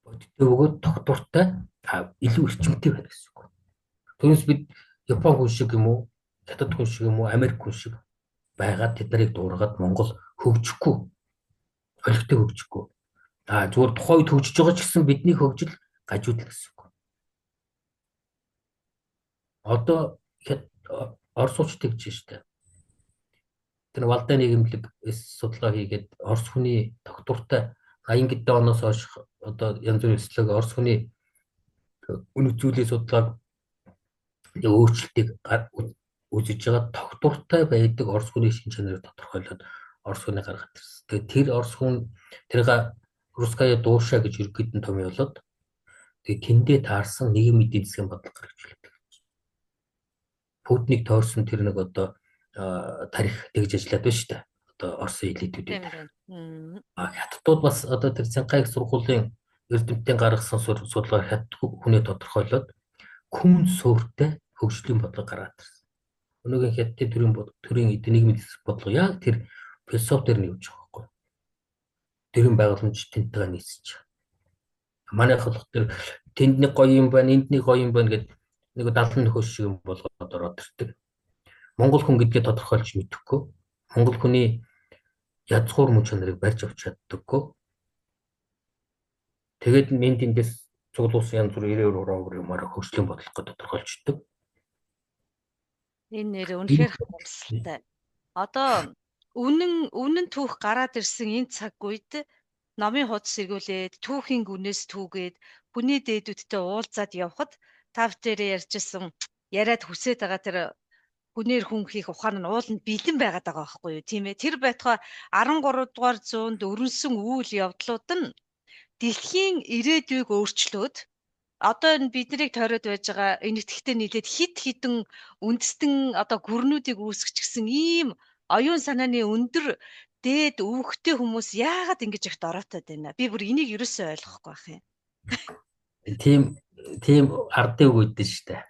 бодиттой бөгөөд доктортой илүү эрчимтэй байна гэсэн үг. Түүнээс бид Япон хүн шиг юм уу, Хятад хүн шиг юм уу, Америк хүн шиг байгаад тэд нарыг дуургаад Монгол хөгжихгүй, олигтой хөгжихгүй. Зүгээр тухайн үед хөгжиж байгаа ч гэсэн бидний хөгжил гажууд л гэсэн үг. Одоо орсуудтай гэж штэ. Тэр Валдай нийгэмлэг судалгаа хийгээд Орос хүний доктортой 80 гэд оноос хойш одоо янз бүрийн өслөг Орос хүний үнэт зүйлийн судалгааг өөрчлөлтийг үзэж байгаа доктортой байдаг Орос хүний шин чанарыг тодорхойлоод Орос хүний гаргаад ирсэн. Тэгээд тэр Орос хүн тэрийг Руская дуушаа гэж ерөнхийдөө томьёолоод тэгээд тэндээ таарсан нийгмийн эдийн засгийн бодлого гаргаж ирдэг. Путинийг тойрсон тэр нэг одоо тарих тэгж ажиллаад байна шүү дээ. Одоо Оросын элитүүдээ. Хятадууд бас одоо тэр Цанхай их сургуулийн эрдэмтдийн гаргасан судалгаар хятад хүнээ тодорхойлоод күн суурьтай хөгжлийн бодлого гаргаад ирсэн. Өнөөгийн хятадын төрийн нийгмийн эдийн засгийн бодлого яг тэр философи дээр нь явж байгаа байхгүй. Тэрийн байгууламж тэнтэйгээ нийцэж байгаа. Манайх болох тэр тэнд нэг гоё юм байна, энд нэг гоё юм байна гэдэг нэг 70 нөхөс шиг юм болгоод ороод ирдэг. Монгол хүн гэдгээ тодорхойлж мэдэхгүй. Монгол хүний язгуур мөн чанарыг барьж авч чаддаггүй. Тэгээд мен тэндээс цуглуулсан янз бүр 92 юмараа хөгжлийн бодлого тодорхойлждаг. Энэ нэр үнэхээр харамсалтай. Одоо үнэн түүх гараад ирсэн энэ цаг үед номын хуудас эргүүлээд түүхийн гүнээс түүгээд хүний дээдүүдтэй уулзаад явхад тав дээр ярьжсэн яриад хүсээд байгаа тэр хүнээр хүн хийх ухаан нь ууланд бэлэн байгаад байгаа байхгүй юу тийм ээ. Тэр байтугай 13 дугаар зуунд өрнсөн үйл явдлууд нь дэлхийн ирээдүйг өөрчлөөд одоо энэ биднийг тойроод байж байгаа энэтхэгтэй нийлээд хит хитэн үндэстэн одоо гүрнүүдийг үүсгэчихсэн ийм оюун санааны өндөр дээд өвөгтэй хүмүүс яагаад ингэж их дороотой байна? Би бүр энийг ерөөсөө ойлгохгүй байх юм. Тийм ардын үг өгдөн шүү дээ.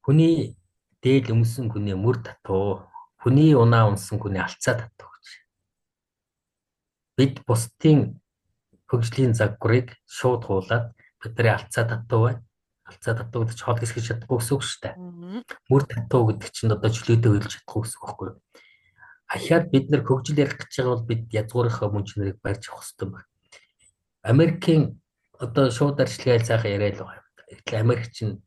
Хүний дээл өмсөн хүний мөр татуу, хүний унаа унсан хүний алцаа татуу гэж. Бид бусдын хөгжлийн загварыг шууд хуулаад бидний алцаа татуу байна. Алцаа татуу гэдэг чинь хол гисгэж чадахгүй гэсэн үг шүү дээ. Мөр татуу гэдэг чинь одоо чөлөөтэй хэлж чадахгүй гэсэн үг байхгүй юу? Ахаад бид нар хөгжил ярих гэж байгаа бол бид язгуурынхаа мөн чанарыг барьж авах хэрэгтэй байна. Америкийн одоо шууд арчилгаал сайхан яриад байгаа. Тэгэхээр Америк чинь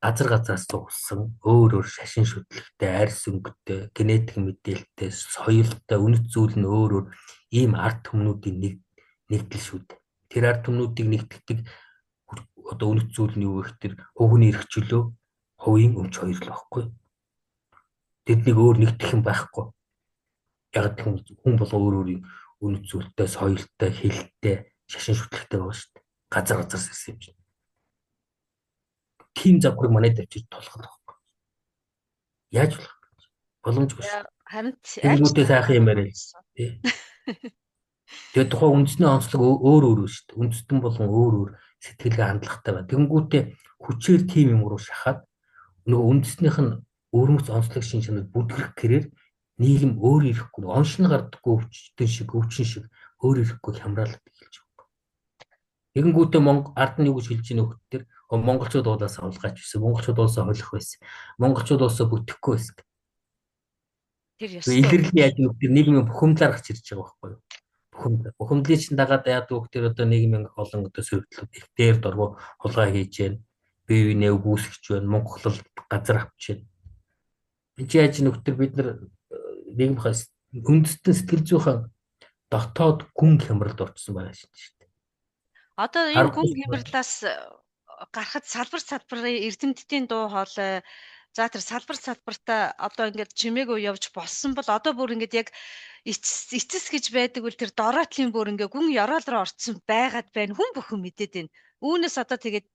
газраас зугсан өөр шашин шүтлэгтэй, арьс өнгөтэй, генетик мэдээлэлтэй, соёлтой, үнэт зүйл нь өөр ийм ард түмнүүдийн нэгдэл шүү дээ. Тэр ард түмнүүдийг нэгтгэдэг одоо үнэт зүйл нь юу гэх тэр хувийн эрх чөлөө, хувийн өмч хоёр л байхгүй. Тэднийг өөр нэгтгэх юм байхгүй. Яг хүн болго өөр үнэт зүйлтэй, соёлтой, хэлтэй, шашин шүтлэгтэй байгаа шүү дээ. Газраас ирсэн юм чинь. Тим загварыг манай тавьчих толгох байхгүй. Яаж болох вэ? Боломжгүй шүү. Харин тэнгүүтээ сайхан юм яриа. Тэгээд тухайн үндэсний онцлог өөр шүү дээ. Үндэстэн болон өөр сэтгэлгээ хандлагатай байна. Тэнгүүтээ хүчээр тим юм руу шахаад нөгөө үндэснийх нь өрмөц онцлог шин чанар бүдгэрх гэрээр нийгэм өөр ирэхгүй, оншин гардаггүй өвчин шиг өөр ирэхгүй хямраалт эхэлж байгаа. Тэгэнгүүтээ ард нь юу гэж хэлж ийн нөхд төр монголчууд уулаасаа улгаач байсан, монголчууд уулаасаа холих байсан, монголчууд уулаасаа бүтэхгүй байсан. Тэр ёстой. Илэрлээ яаж нөхдөр нийгмийн бухимдлаар гарч ирж байгаа байхгүй юу? Бухимдлын чинь дагаад яадаг вэ гэхээр одоо нийгмийн олон одоо сөрөгдлүүд их дээр доргоо хулгай хийж байна. Бие биенээ үгүйсгэж байна, монголол газар авч байна. Энд яаж нөхдөр бид нар нийгмийн үндэстэн сэтгэл зүйн дотоод гүн хямралд орсон байгаа шүү дээ. Одоо энэ гүн хямралаас гарахад салбарын эрдэмтдийн дуу хоолой за тэр салбартаа одоо ингээд чимээгүй явж болсон бол одоо бүр ингээд яг эцэс гэж байдаг үл тэр дороотлын бүр ингээд гүн ёроол руу орцсон байгаад байна. Хүн бүхэн мэдээд байна. Үүнээс одоо тэгээд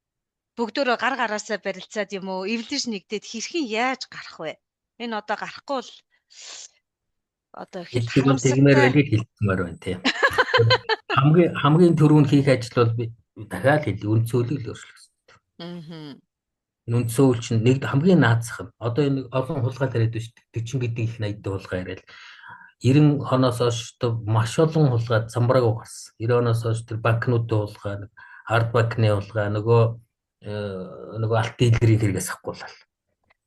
бүгдөө гар гараасаа барилцаад юм уу эвлэж нэгдээд хэрхэн яаж гарах вэ? Энэ одоо гарахгүй бол одоо ихэд тэгмээр байлиг хэлмээр байна тийм. Хамгийн түрүүнд хийх ажил бол би дахиад хэлээ үндсөөлөл өөрчлөх. Аа. Үндсөөл чинь нэг хамгийн наацх нь. Одоо энэ олон хулгай яриад байна шүү дээ. 40 гэдэг их 80 хулгай яриад 90 оноос хойш маш олон хулгай замбрааг угаарсан. 90 оноос хойш тэр банкнуудын хулгай, ард банкны хулгай, нөгөө алт дийлэрийн хэрэгээс ахгуулал.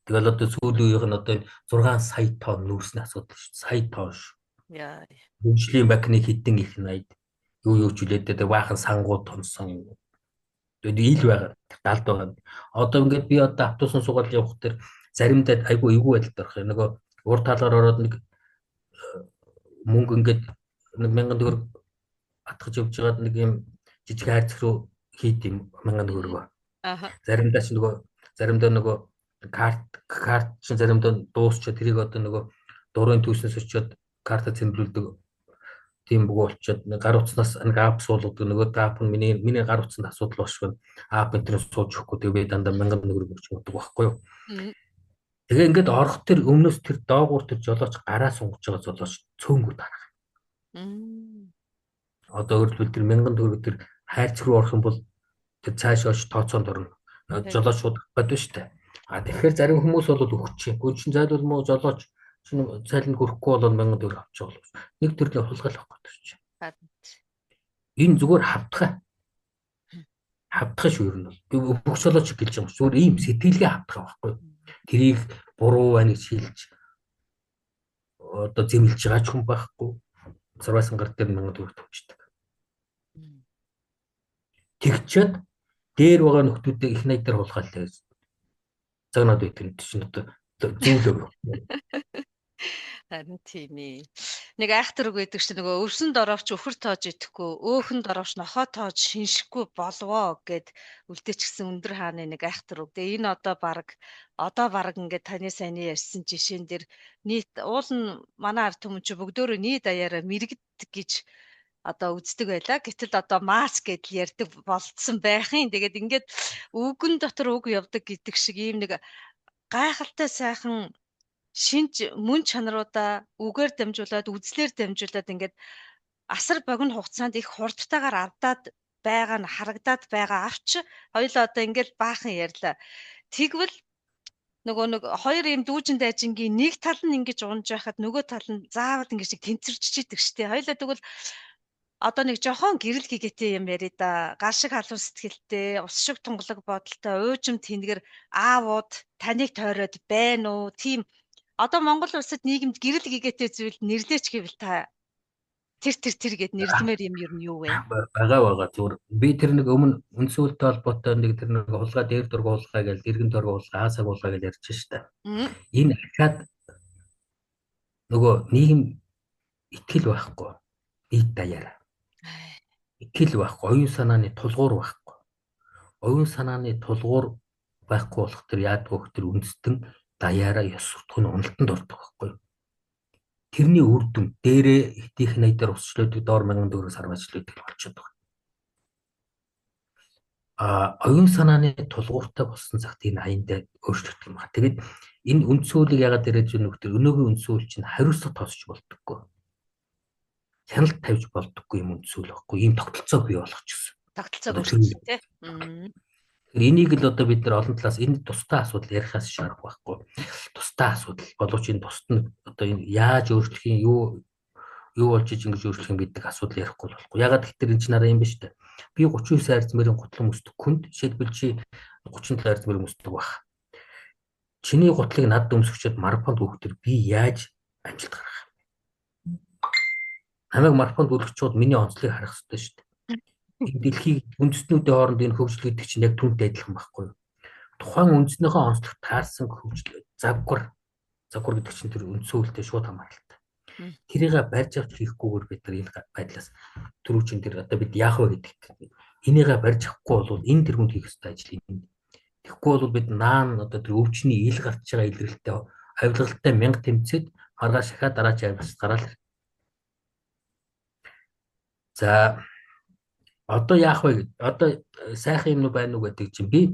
Тэгэл одоо сүүлийн үеийнх нь одоо 6 сая тонн нүүрсний асуудал шүү дээ. Сая тонн шүү. Яа. Хөгжлийн банкны хитэн их 80 юу ч үлээдээ баахан сангууд тонсон. Тэгээд ил байгаа. Далд байгаа. Одоо ингээд би одоо автобусын сугаал явах тэр заримдаа айгүй эвгүй байдалд орох. Нөгөө урд талаар ороод нэг мөнгө ингээд 1000 төгрөг атгаж явж байгаад нэг юм жижиг хайрцаг руу хийд юм 1000 төгрөгөө. Заримдаа нөгөө карт чинь заримдаа дуусчаад тэрийг одоо нөгөө дурын түүснээс очиод карта цэмбэрлүүлдэг тийм бүг болчиход гар утснаас нэг ап суулгадаг нөгөө ап нь миний гар утсанд асуудал болшгүй ап интернет сууж өгөхгүй тэгээ дандаа 1000 төгрөг өгч өгдөг байхгүй юу. Тэгээ ингээд орох тэр өмнөөс тэр доогуур тэр жолооч гараа сунгаж байгаа жолооч цөөнгүү тарах. Одоо өөрөлдвөл тэр 1000 төгрөг тэр хайрцаг руу орох юм бол тэр цааш оч тооцоонд орно. Жолоочууд гадгүй шүү дээ. Тэгэхээр зарим хүмүүс бол өгч. Гүн чин зайлвал муу жолооч чинь цайланд хүрэхгүй бол 1000 төгрөг авч байгаа бол нэг төрлийн хулгай авах гэдэг чинь. Энэ зүгээр хавдах шүү ер нь бол. Би бүх жолооч гэлж байгаа юм. Зүгээр ийм сэтгэлгээ хавдах байхгүй. Тэрийг буруу байна гэж хэлж одоо зэмлж байгаа ч хүн байхгүй. Сурвасан гар дээр 1000 төгрөг төвчдөг. Тэгчээд дээр байгаа нөхдүүдээ их 80 дээр хулгайлаа гэж. Цагнаад байдаг чинь одоо зүйлөө. Харин тийм ээ. Нэг айхтар үг гэдэг чинь нөгөө өвсөнд оровч өхөр тоож идэхгүй, өөхөнд оровч нохоо тоож шиншихгүй болвоо гэд үлдээчихсэн өндөр хааны нэг айхтар үг. Тэгээ энэ одоо баг ингээд таны саяны ярьсан жишээн дээр нийт уул нь манай ард түмэн чи бүгдөө нийт даяараа мэрэгд гэж одоо үздэг байлаа. Гэтэл одоо маск гэдэл ярьдаг болцсон байхын. Тэгээд ингээд үгэн дотор үг явдаг гэдэг шиг ийм нэг гайхалтай сайхан шинж мөн чанаруудаа үгээр дамжуулаад үзлэр дамжуулаад ингээд асар богино хугацаанд их хурдтайгаар авдаад байгаа нь харагдаад байгаа авч хоёулаа одоо ингээд баахан ярьлаа. Тэгвэл нөгөө нэг хоёр юм дүүжин дайжингийн нэг тал нь ингэж унж байхад нөгөө тал нь заавал ингэж тэнцэрч чийдэг штеп. Хоёулаа тэгвэл одоо нэг жохон гэрэл гэгээтэй юм яриа да. Гал шиг халуун сэтгэлтэй, ус шиг тунгалаг бодолтой, уужим тэнгэр аавууд таныг тойроод байна уу? Тийм одоо Монгол улсад нийгэмд гэрэл гэгээтэй зүйл нэрлээч гэвэл та тэр гэд нэрлэмээр юм ер нь юу вэ? Байгаа зүгээр. Би тэр нэг өмнө үндсүүлэлтэй холбоотой нэг тэр нэг хулгай дээр дург хулгай гэж дэргэн дург хулгай, хаасаг хулгай гэж ярьж штэ. Энэ ахаад нөгөө нийгэм итгэл байхгүй. Нийт даяараа. Итгэл байхгүй, оюун санааны тулгуур байхгүй. Оюун санааны тулгуур байхгүй болох тэр яадгүй тэр үндэстэн даяараа ёс суртахууны уналтанд ордог байхгүй. Тэрний үр дүн дээрээ их 80-аар усчлаадаг доор 1000 төгрөг сарваачлаадаг болчиход байгаа. Оюун санааны тулгууртай болсон цагт энэ аяндаа өөрчлөгдөх юм байна. Тэгээд энэ үндсүүлийг ягаад дээрэж нөхдөр өнөөгийн үндсүүл чинь хариуцлага тоосч болдоггүй. Хяналт тавьж болдоггүй юм үндсүүл байхгүй. Ийм тогтолцоо бий болгочихсон. Тогтолцоо үүсгэж тий. Энийг л одоо бид нар олон талаас энэ тустай асуудал ярихаас шаарах байхгүй. Тустай асуудал боловч энэ тусад нь одоо энэ яаж өөрчлөх юм юу болж ингэж өөрчлөх юм гэдэг асуудал ярихгүй болохгүй. Ягаад гэвэл энэ ч нараа юм ба штэ. Би 39 айрц мөрийн гутлан өсдөг хүнд жишээлбэл чи 37 айрц мөрийн өсдөг байх. Чиний гутлыг надад өмсгчөөд марафонд хөөхдөр би яаж амжилт гаргах юм? Намайг марафонд хөөхчүүд миний онцлогийг харах хэрэгтэй штэ. Энэ дэлхийн үндэстнүүдийн хооронд энэ хөгжил гэдэг чинь яг түүнтэй адилхан байхгүй юу? Тухайн үндэснийхээ онцлог таарсан хөгжил загвар гэдэг чинь тэр үндсүүлэлтэд шууд хамааралтай. Тэрийг барьж авч хийхгүйгээр бид нар энэ байдлаас түрүүчин тэр одоо бид яах вэ гэдэг. Энийг барьж авахгүй бол энэ тэргуунд хийх ёстой ажил юм. Тэгэхгүй бол бид наан одоо тэр өвчний ил гарч байгаа илрэлтэй авилгалтай мянга тэмцээд маргааш шахаад дараа чи авьяас гараал. За одоо яах вэ? Одоо сайхан юм байна уу гэдэг чинь би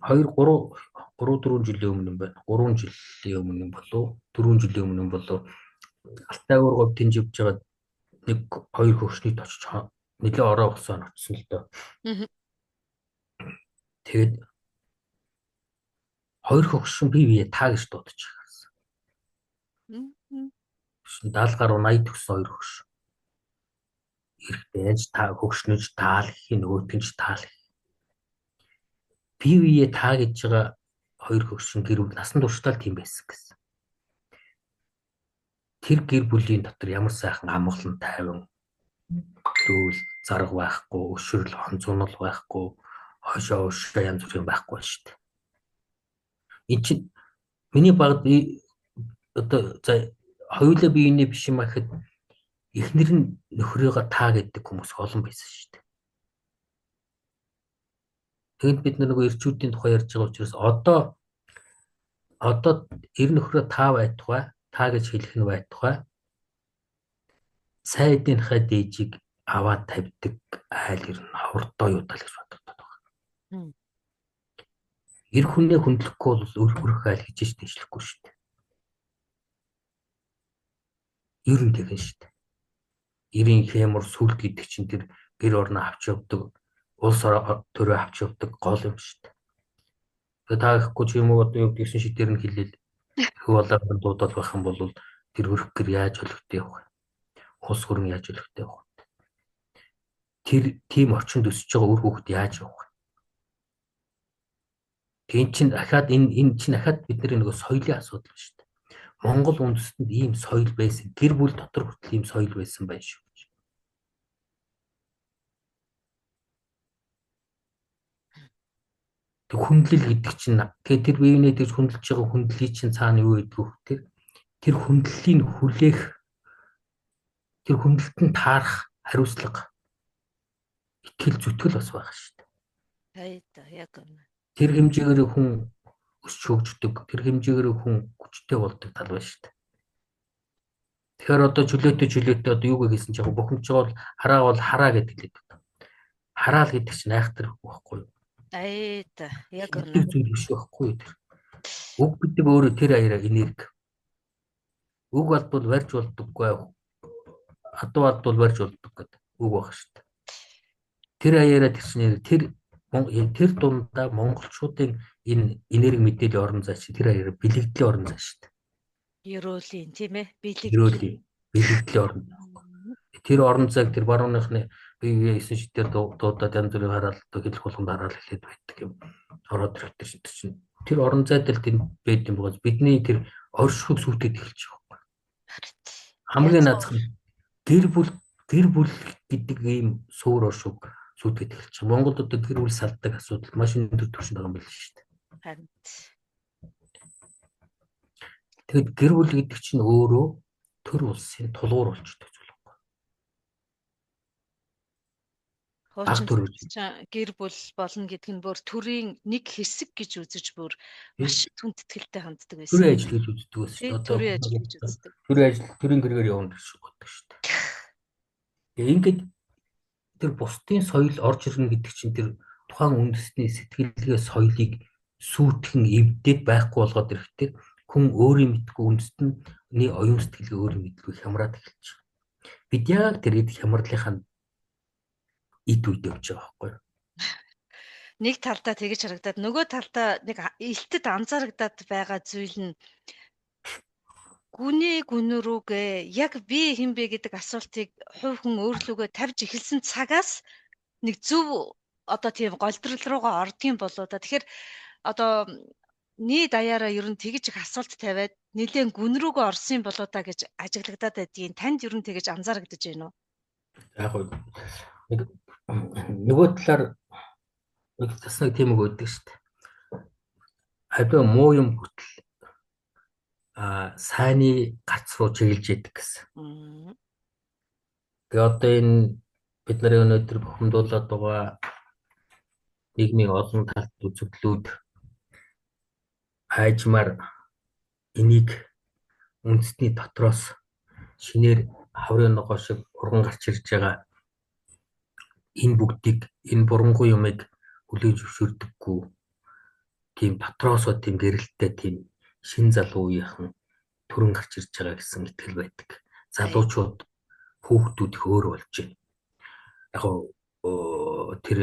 2 3 4 жилийн өмнө байна. 3 жилийн өмнө болов 4 жилийн өмнө болов Алтай уургав тэнж явж байгаа нэг 2 хөгшний очиж нэлээ ороо болсон очсон л доо. Тэгээд 2 хөгшин бие таа гэж дуудаж байгаа. 70 гаруй 80 төгсөн 2 хөгш. Ирэхтэж та хөгшнөж таал гэх нөгөөтгөнж таал. Бие таа гэж байгаа 2 хөгшин гэр бүл насан туршдаа тийм байсан гэсэн. Тэр гэр бүлийн дотор ямар сайхан амгалан тайван төрөл зарга байхгүй, өшрөл хонцонол байхгүй, хошоо янз бүрийн байхгүй шүү дээ. Энд чинь миний баг одоо хоёулаа биений биш юм ахэд эхнэр нь нөхрөөгөө таа гэдэг хүмүүс олон байсан шүү дээ. Тэгэд бид нөгөө эрчүүдийн тухай ярьж байгаа учраас одоо эр нөхрөө таа байтугай таа гэж хэлэх нь байтугай сайдынхаа дээжийг аваад тавьдаг айл ер нь хурдаа юу тал гэж боддог байна. Эр хүнээ хүндлэхгүй бол өрх айл хийж дэвшлэхгүй шүү дээ. Ер нь тэгэн шүү дээ. Эрийн хэмор сүлд гэдэг чинь тэр гэр орноо авч явдаг, улс төрөө авч явдаг гол юм шүү дээ. Тэгээ та ихгүй ч юм уу одоо юу гэсэн шидээр нь хэлээл хөө болоод дуудаад байх юм бол тэр өрх гэр яаж өлегтэй явах вэ? Улс хөрөн яаж өлегтэй явах вэ? Тэр тийм орчинд өсөж байгаа үр хүүхэд яаж явах вэ? Тэгээ эн чинь дахиад энэ чинь дахиад бидний нөгөө соёлын асуудал шүү дээ. Монгол үндэстэнд ийм соёл байсан, гэр бүл дотор хүртэл ийм соёл байсан байх шүү. Тэг хүндлэл гэдэг чинь тэгээ тэр биенээ тэр хүндэлж байгаа хүндлийг чинь цаана юу гэдэг вэ? Тэр хүндлэлийг хүлээх тэр хүндлэлтэн таарах хариуцлага итгэл зүтгэл бас байгаа шүү дээ. Яг үнэ. Тэр хэмжээгээр хүн өсч хөгждөг, тэр хэмжээгээр хүн хүчтэй болдог тал байна шүү дээ. Тэгэхээр одоо чөлөөтэй одоо юуг хийсэн чинь бухимдж байгаа бол хараа бол хараа гэдэг хэлээд байна. Хараал гэдэг чинь айхтар байхгүй юу? Яг үнэ. Зүйл биш байхгүй юу? Үг гэдэг өөрөө тэр аяараа энерги. Үг болбол барьж болдоггүй. Адуу алдвал барьж болдог гэдэг үг байна шүү дээ. Тэр аяараа тэр дундаа монголчуудын энэ энерги мэдээллийн орон зай чинь тэр аяараа бэлэгдлийн орон зай шүү дээ. Ерөөлийн тийм ээ бэлэгдлийн орон. Тэр орон зайг тэр барууныхны бие 9 шидээр дуудаад янз бүрийн хараал хэлэх болгонд хараал хэлээд байдаг юм. Ороод ирэхдээ шид чинь тэр орон зайд л тийм байд юм бөгөөд бидний тэр оршихуйг сүтэд эхэлж байгаа юм. Хамгийн наазах нь гэр бүл гэдэг ийм суур оршихуйг сүтэд эхэлж байгаа. Монголд одоо гэр бүл салдаг асуудал маш өндөр түвшинд байгаа юм байна шүү дээ. Харин. Тэгэд гэр бүл гэдэг чинь өөрөө төр улсын тулгуур болчихдог. Гэр бүл болно гэдэг нь бүр төрийн нэг хэсэг гэж үзэж бүр маш хүндэтгэлтэй ханддаг байсан. Төрийн ажил гэж үздэг байсан. Төрийн ажил гэж үздэг. Төрийн ажил төрийн гэрээр явна гэж боддог шүү дээ. Тэгээ ингээд тэр бусдын соёл орж ирнэ гэдэг чинь тэр тухайн үндэстний сэтгэлгээ соёлыг сүйтгэн эвдээд байхгүй болгоод ирэхдээ хүн өөрийн мэдгүй үндэстний оюун сэтгэлгээ өөрийн мэдгүй хямраад эхэлж байгаа. Бид яг тэр хямралынхаа ид үед явж байгаа байхгүй юу? Нэг талдаа тэгэж харагдаад нөгөө талдаа нэг илтэд анзаарагдаад байгаа зүйл нь гүн рүүгээ яг би хэн бэ гэдэг асуултыг хувь хүн өөрлөгөө тавьж эхэлсэн цагаас нэг зөв одоо тийм голдрол руугаа ордгийн болоо да. Тэгэхээр одоо нийт даяараа ер нь тэгж их асуулт тавиад нэлээд гүн рүүгээ орсон болоо да гэж ажиглагдаад байдгийн. Танд ер нь тэгж анзаарагдаж байна уу? Яг нь нөгөө талаар нэг таснаг тийм үг өгдөг шүү дээ. Хаваа муу юм хүртэл сайны гац руу чиглэж идэг гэсэн. Мм. Тэгээ одоо энэ бид нарын өнөөдөр бухимдуулаад байгаа нийгмийн олон талт үзэгдлүүд хайжмаар энийг үндэсний дотроос шинээр хаврын ногоо шиг урган гарч ирж байгаа энэ бүгдийг энэ бурангүй юмыг хүлээж зөвшөөрдөггүй тийм дотроосоо тийм гэрэлттэй тийм шин залуу үеийнхэн төрөн гарч ирж байгаа гэсэн итгэл байдаг. Залуучууд хүүхдүүд их өөр болж байна. Яг тэр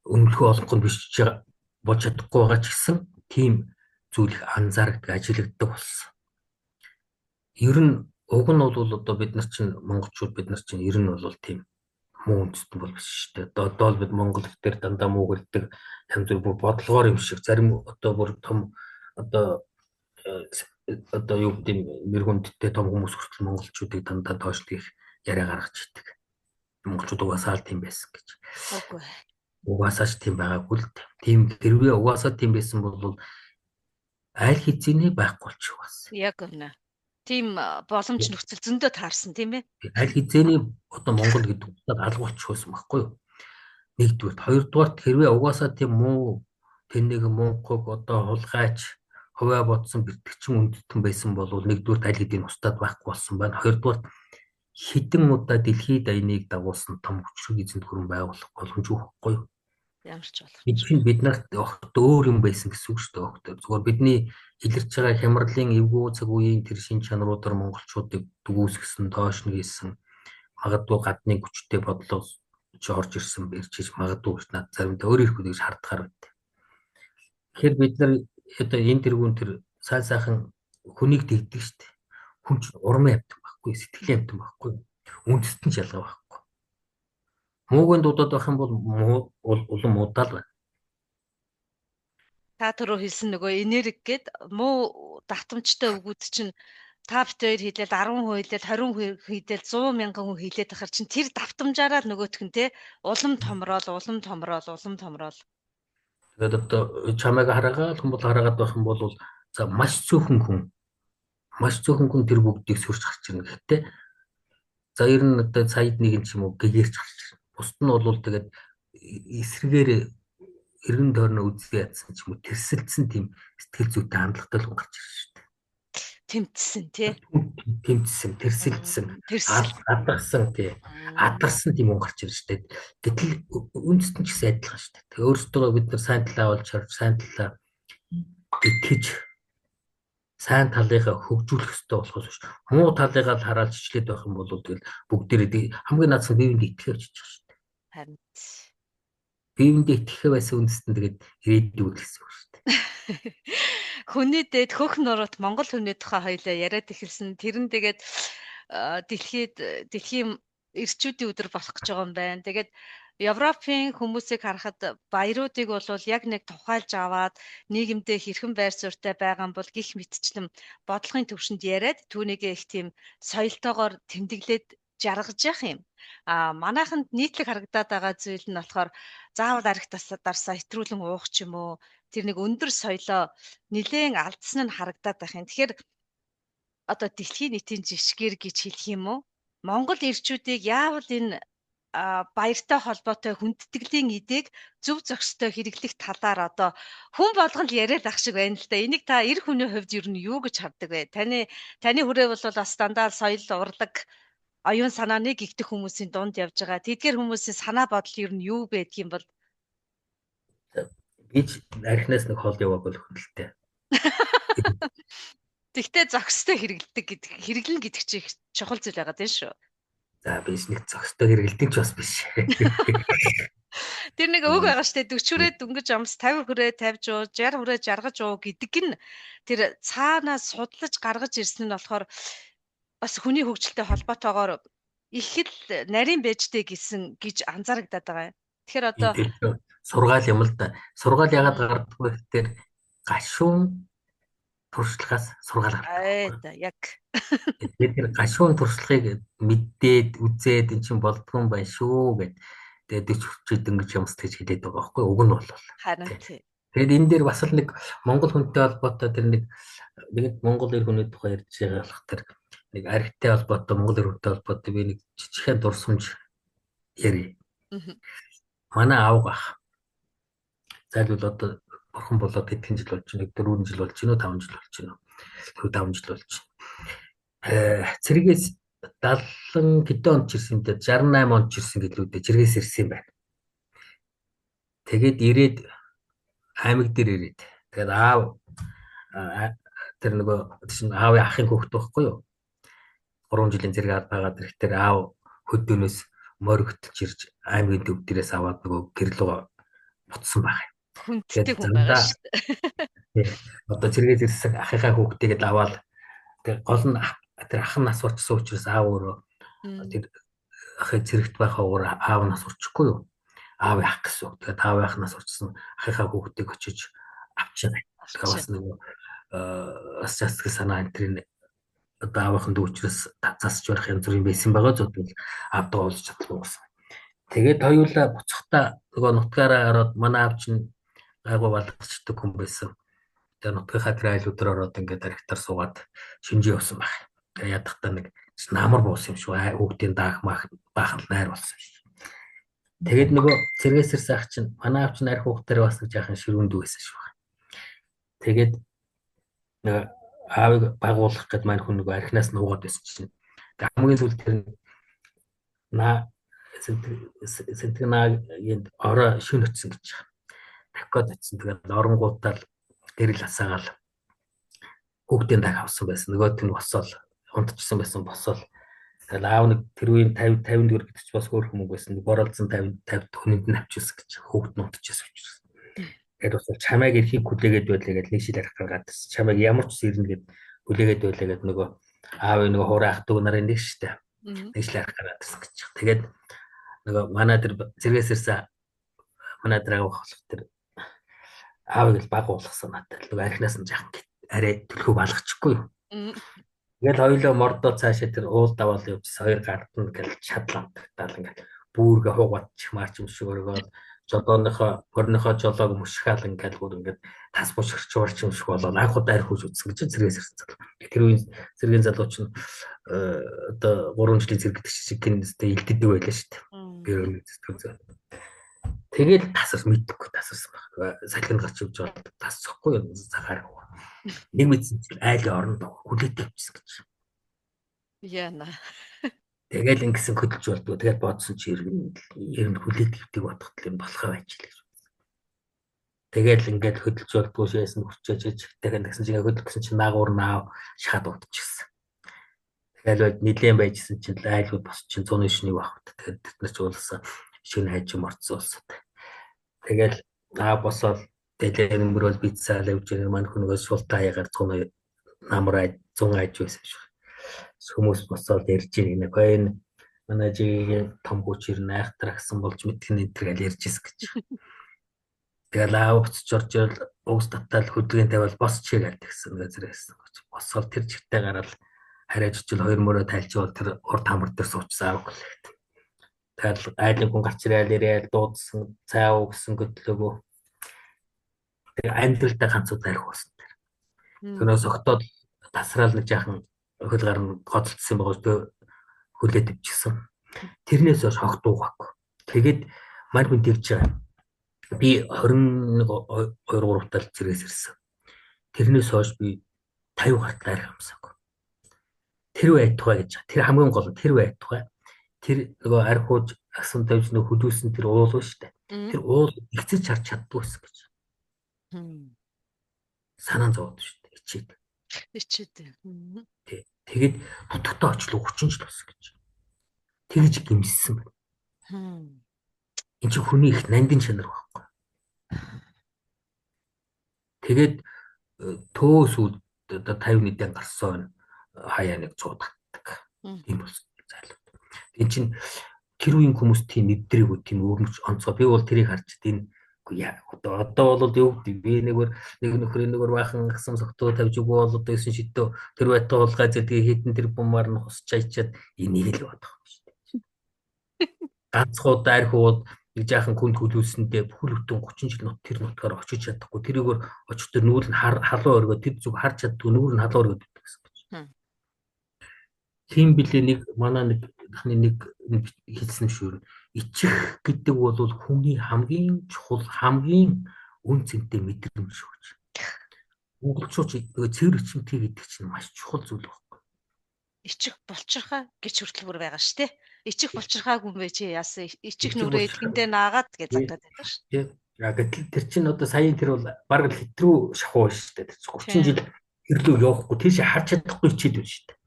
өмнөхөө олонхонд биш болж чадахгүй байгаа ч гэсэн тийм зүйл их анзаардаг, ажиглагддаг болсон. Ер нь уг нь бол одоо бид нар чинь монголчууд бид нар чинь ер нь бол тийм муу үндэстэн бол биш шүү дээ. Одоо л бид монгол хэлээр дандаа муу хэлдэг янз бүр бодлогоор юм шиг зарим одоо бүр том одоо юу гэдэг нэр хүндтэй том хүмүүс хүртэл монголчуудыг дандаа доошлох яриа гаргаж идэг. Монголчууд угаасаа л тийм байсан гэж. Үгүй. Угаасаа ч тийм байгаагүй л тийм хэрвээ угаасаа тийм байсан бол аль хэзээний байхгүй болчих байсан. Яг үнэ. Тийм боломж нөхцөл зөндөө таарсан тийм ээ. Аль хэзээний одоо Монгол гэдэг утгаар алга болчих байсан байхгүй юу? Нэгдүгээр, хоёрдугаар хэрвээ угаасаа тийм муу тэнэг мунхаг одоо хулгайч хувиа бодсон бэртгчин үндэстэн байсан бол нэгдүгээр аль хэдийн устдад байхгүй болсон байна. Хоёрдугаар хэдэн удаа дэлхийд аяныг дагуулсан том хүчрэг эзэнт гүрэн байгуулах боломжгүй байхгүй юу? Ямар ч болох. Бид нарт огт өөр юм байсан гэсэн үг шүү дээ. Огт зүгээр бидний илэрч байгаа хямралын эвгүй цаг үеийн тэр шин чанаруудаар монголчуудыг дүгүйсгэсэн, доош нь хийсэн магадгүй гадны хүчтэй бодлого орж ирсэн бэрчиж магадгүй над заримдаа өөр их хүлээж хардахаар байд. Тэгэхээр бид нар одоо энэ тэргүүн тэр сайн сайхан хүнийг дэгдэг шүү дээ. Хүн чинь урмын амтан байхгүй, сэтгэлийн амтан байхгүй, үндэстэн ч ялгаа байхгүй. Муугийн дуудаад байх юм бол улам удаал байна. Та түрүү хэлсэн нөгөө энерги гээд муу давтамжтай өгүүд чинь та бит хоёр хийлээд 10 хүн хийлээд 20 хүн хийлээд 100 мянган хүн хийлээд ахаар чинь тэр давтамжаараа л нөгөөх нь те улам томрол. Тэгээд одоо чамайг хараагаад хараагаад байх юм бол за маш цөөхөн хүн тэр бүгдийг сүрч гарч ирнэ. Гэхдээ за ер нь одоо саяд нэг юм уу гэгэрч гарч ирнэ. Бусд нь бол тэгээд эсрэгээр эргэн тойрноо үзье ядсан ч юм уу тэрсэлсэн тийм сэтгэл зүйтэй хандлагатай л гарч ирж шүү дээ. Тэмцсэн тий. Тэмцсэн, тэрсэлсэн, адарсан тий. Адарсан тийм хүн гарч ирж шүү дээ. Гэтэл үндэстэн ч гэсэн адилхан шүү дээ. Тэгээ өөрсдөө бид нар сайн талаа олж харж, сайн талаа итгэж, сайн талыгаа хөгжүүлэх хэрэгтэй болохоос биш. Муу талыгаа л хараад чичлээд байх юм бол тэгэл бүгдээрээ хамгийн наадсан биеинд итгэх явж байгаа шүү дээ. Харин биеинд итгэх байсан үндэстэн тэгээд ирээдүйг гэсэн үг шүү дээ. Хүний дээд хөх нуруут Монгол хүний тухай хоёлаа яриад эхэлсэн. Тэр нь тэгээд дэлхийн эрчүүдийн өдөр болох гэж байгаа юм байна. Тэгээд Европын хүмүүсийг харахад баяруудыг бол яг нэг тухайлж аваад нийгэмдээ хэрхэн байр суурьтай байгаа юм бол гих мэтчлэн бодлогын төвшөнд яриад түүнийг их тийм соёлтойгоор тэмдэглээд жаргаж явах юм. Манайханд нийтлэг харагдаад байгаа зүйл нь болохоор заавал арх дарсаа хэтрүүлэн уух ч юм уу. Тэр нэг өндөр соёлоо нэлээн алдсан нь харагдаад байх юм. Тэгэхээр одоо дэлхийн нийтийн жишгээр гэж хэлэх юм уу? Монгол ирчүүдийг яавал энэ баяртай холбоотой хүндэтгэлийн эдэг зөв зохистой хэрэглэх талаар одоо хүн болгон л яриад ах шиг байна л да. Энийг та эр хүний хувьд ер нь юу гэж хардаг вэ? Таны хүрээ бол бас дандаа соёл урлаг оюун санааны гихтэх хүмүүсийн дунд явж байгаа. Тэдгээр хүмүүсийн санаа бодол ер нь юу байдгийм бол бич архинаас нэг хол яваагүй л хүндэлтэй. Тэгтээ зохистой хэрэглэн гэдэг чинь чухал зүйл байгаа тийм шүү. За бич нэг зохистой хэрэглэдэг ч бас биш. Тэр нэг үг байгаа штэ 40 хүрээ дөнгөж амс 50 хүрээ тавьж уу 60 хүрээ жаргаж уу гэдэг нь тэр цаанаас судлаж гаргаж ирсэн нь болохоор бас хүний хөгжилтэй холбоотойгоор их л нарийн байжтэй гэж анзаарагдаад байгаа. Тэгэхээр одоо сургаал юм л да. Сургаал яагаад гардаг вэ гэхээр гашуун туршлагаас сургаал гардаг. Яг. Тэгээд тэр гашуун туршлагыг мэдээд үзээд эн чинь болдгоо байна шүү гэд. Тэгээд 40 хүрчээд ингэж юмс гэж хэлээд байгаа байхгүй уг нь бол. Харин тий. Тэгээд энэ дээр бас л нэг Монгол хүнтэй холбоотой тэр нэг Монгол эр хүний тухай ярьж байгаа болох тэр нэг архитай холбоотой Монгол эр хүнтэй холбоотой би нэг жижигхэн дурсамж ярив. Манай аав ах зайлвал одоо бурхан болоод хэдхэн жил болж байна? 4 жил болж байна уу? 5 жил болж байна уу? 5 жил болж байна. Цэргээс 70 хэдэн онд ч ирсэн дээ 68 онд ч ирсэн гэлүүдээ цэргээс ирсэн юм байна. Тэгээд ирээд аймаг дээр ирээд тэгээд аав тэр нөгөө чинь аавын ахын хүүхэд байхгүй юу? 3 жилийн зэрэг байгаад ирэхдээ аав хөдөөнөөс моригтж ирж аймгийн төв дээрээс аваад нөгөө гэрлөө буцсан байх. Хүндтэй хүн байгаа шүү дээ. Одоо цэргээс ирсэн ахыхаа хүүхдтэйгээд аваад тэр гол нь тэр ах нь нас урчсан учраас аав өөрөө тэр ахыг цэрэгт байхаа өөр аав нас урчихгүй юу? Аав ах гэсэн. Тэгээд аав ах нас урчсан ахыхаа хүүхдийг очиж авчихсан. Тэгэхээр бас нөгөө бас засаг санаа энэ тэр одоо аавынхан дүүчрээс засаж барах янз бүрийн байсан байгаа зөвхөн авдаг олж чадлаа гэсэн. Тэгээд хоёулаа буцахтаа нөгөө нутгаараа ороод манай аав чинь гайгүй балгацдаг хүн байсан. Тэгээд нутгийнхаа тэр айлууд дээр ороод ингээд архитаар суугаад шинжээ явсан байх. Тэгээд ядахтаа нэг намар буусан юм шүү. Хүүхдийн даах баахан найр болсон шүү. Тэгээд нөгөө цэргээс ирсэн ах чинь манай аав чинь арх хүүхдээр бас нэг жаахан ширүүндүү байсан шүү. Тэгээд аавыг байгуулах гэд маань хүн нөгөө архинаас нуугаад байсан чинь хамгийн сүүлд тэр сэнтгнаагийн ороо шүн өтсөн гэж байна. Дахиад очсон. Тэгээд оронгуудаа гэрэл асаагаал хүүхдийн даг авсан байсан. Нөгөөт нь босоол унтчихсан байсан босоол. Тэгээд аав нэг тэр үеийн 50 төгрөг гэдэг ч бас хөөрхөн мөнгө байсан. Боролцсон 50 хүнд нь авчихсан гэж хүүхд нь унтчихсан учраас. Тэгээд бас чамайг эрхийг хүлээгээд байлаа гэж нэг шил арих гаргаадсэн. Чамайг ямар ч зэрнэ гэд хүлээгээд байлаа гэд нөгөө аавын нөгөө хураах дүү нарын нэг штэ. Нэг шил арих гаргаадсэн гэж. Тэгээд нөгөө манай тэр зэрэгээс ирсэн манай тэр аав болох тэр аавыг л баг уулгах санаатай. Нөгөө архинаас нь жаахан арай төлхөө балгачихгүй юу. Тэгэл хоёулаа мордоо цаашаа тэр уул даваал явчихсан хоёр гард нь гэл шадлаамтагтаал ингээд бүүргээ хугаачих марч юм шиг өргөөл жолооныхоо морныхоо жолоог мөшгөөл ингээд бүр ингээд тас бушгирч урч юм шиг болоо анх удаа арх хүч үзсэн гэж зэрэгээс ирсэн залуу. Тэр үеийн зэргийн залууч нь одоо 3 жилийн зэрэг гэдэг шиг гинэстэй илтгэдэг байлаа шүү дээ. Гэр сэтгэл зүй. Тэгээд тасарс мэдхгүй тасарсан баг. Салхинд гарч ивж бол тасчихгүй юм цагаар. Нэг мэдсэн чинь айлын оронд хүлээтэй авчихсан гэж. Яна. Тэгэл ингэсэн хөдөлж болдгоо. Тэгээд бодсон чи ер нь хүлээтгэвдэг бодохтол юм болохоо байж л гэж. Тэгэл ингээд хөдөлж болдгоо шээсэн хүрчээж тэгээд тэгсэн чинь хөдөлгсөн чинь наагуур наав шахаад удчихсан. Тэгэл нилээн байжсэн чинь айлууд бос чинь 190-ийг авах. Тэгээд бид нар ч уулсан шинэ хайж морцсон. Тэгэл босоод дэлгэр мөрөөл бицаа лавж ирэх маань хүнээс шултаа ягаар 100 намраа 100 айж байсан шүү. Хүмүүс босоод ярьж ирнэ. Гойн манай жигийн том хүчээр найхтраа гэсэн болж мэдхэн энэ төр гэж ярьжсэн гэж. Тэгэл уцч орж ил уус татал хөдөлгөөн тавиал босчээ гал тэгсэн газраас гэж. Босоод тэр чигтээ гараад хараач чил хоёр мөрөө тайлж бол тэр урд хамар дээр суучсан аав гэлээ. Тэгэл айлын хүн гарч ирээл ирээл дуудсан цаа уу гэсэн хөтлөөгөө. Тэгээ амьдралдаа ганцууд арх болсон тэр. Тэрнээс огтоод тасраал нэг жаахан хөл гарна гоцолцсон байгаа шүү хүлээд өвчихсэн. Тэрнээс хойш хогт уугаахгүй. Тэгээд мань хүн тэгж байгаа. Би 21 2 3 тал зэрэгс ирсэн. Тэрнээс хойш би 50 гарт арх амсаагүй. Тэр байтугай гэж. Тэр хамгийн гол нь тэр байтугай. Тэр нөгөө архууж асан тавьж нөгөө хөдөөсөн тэр уул ба штэ. Тэр уул игцэж харж чаддгүй байсан гэж. Санаа зовоод штэ. Ичээд. Тэгээд нутагтаа очлоо 30 жил болсон гэж. Тэгж гимссэн байна. Энд чинь хүний их нандин чанар байхгүй. Тэгээд төөс үл одоо 50 нийтэн гарсан хаяа нэг цуудагдаг. Тийм болсон зайлууд. Энд чинь тэр үеийн хүмүүс тийм нэвдрээгүй тийм өрмөж онцгой. Би бол тэрийг харж энэ одоо бол юу гэдэг би нэг нөхөр баахан гасан согтуу тавьж өгөө бол одоо 9 шидөө тэр байтаа бол газэдгээ хитэн тэр бумаар нь хусч ачаад энийг л бодох юм шүү дээ. Ганцхан удаа арх ууд нэг жаахан күнд хөлүүлсэндээ бүхэл бүтэн 30 жил нут тэр нутгаар очиж чадахгүй. Тэрийгээр очихдоо нүүр нь халуун өргөө тэр зүг харж чаддгүй нүүр нь халуун өргөд гэдэг гэсэн. Тийм билээ нэг манай нэг хэлсэн шүү. Ичих гэдэг бол хүний хамгийн чухал хамгийн үн цэнтэй мэдрэмж шүү гэж. Монголчууд цэвэр ичимтэй гэдэг чинь маш чухал зүйл байхгүй. Ичих булчирхаа гэж хүртэл бүр байгаа шүү, тэ. Ичих булчирхаагүй юм бэ чи яасан? Ичих нүрээ эдгэндээ наагаад гэж загтаад байдаг шүү. Тийм. Гэтэл тэр чинь одоо саяын тэр бол бараг л хэтрүү шахуу шүү дээ. 30 жил хэрлүү явахгүй тийш харж чадахгүй хичээд байна шүү дээ.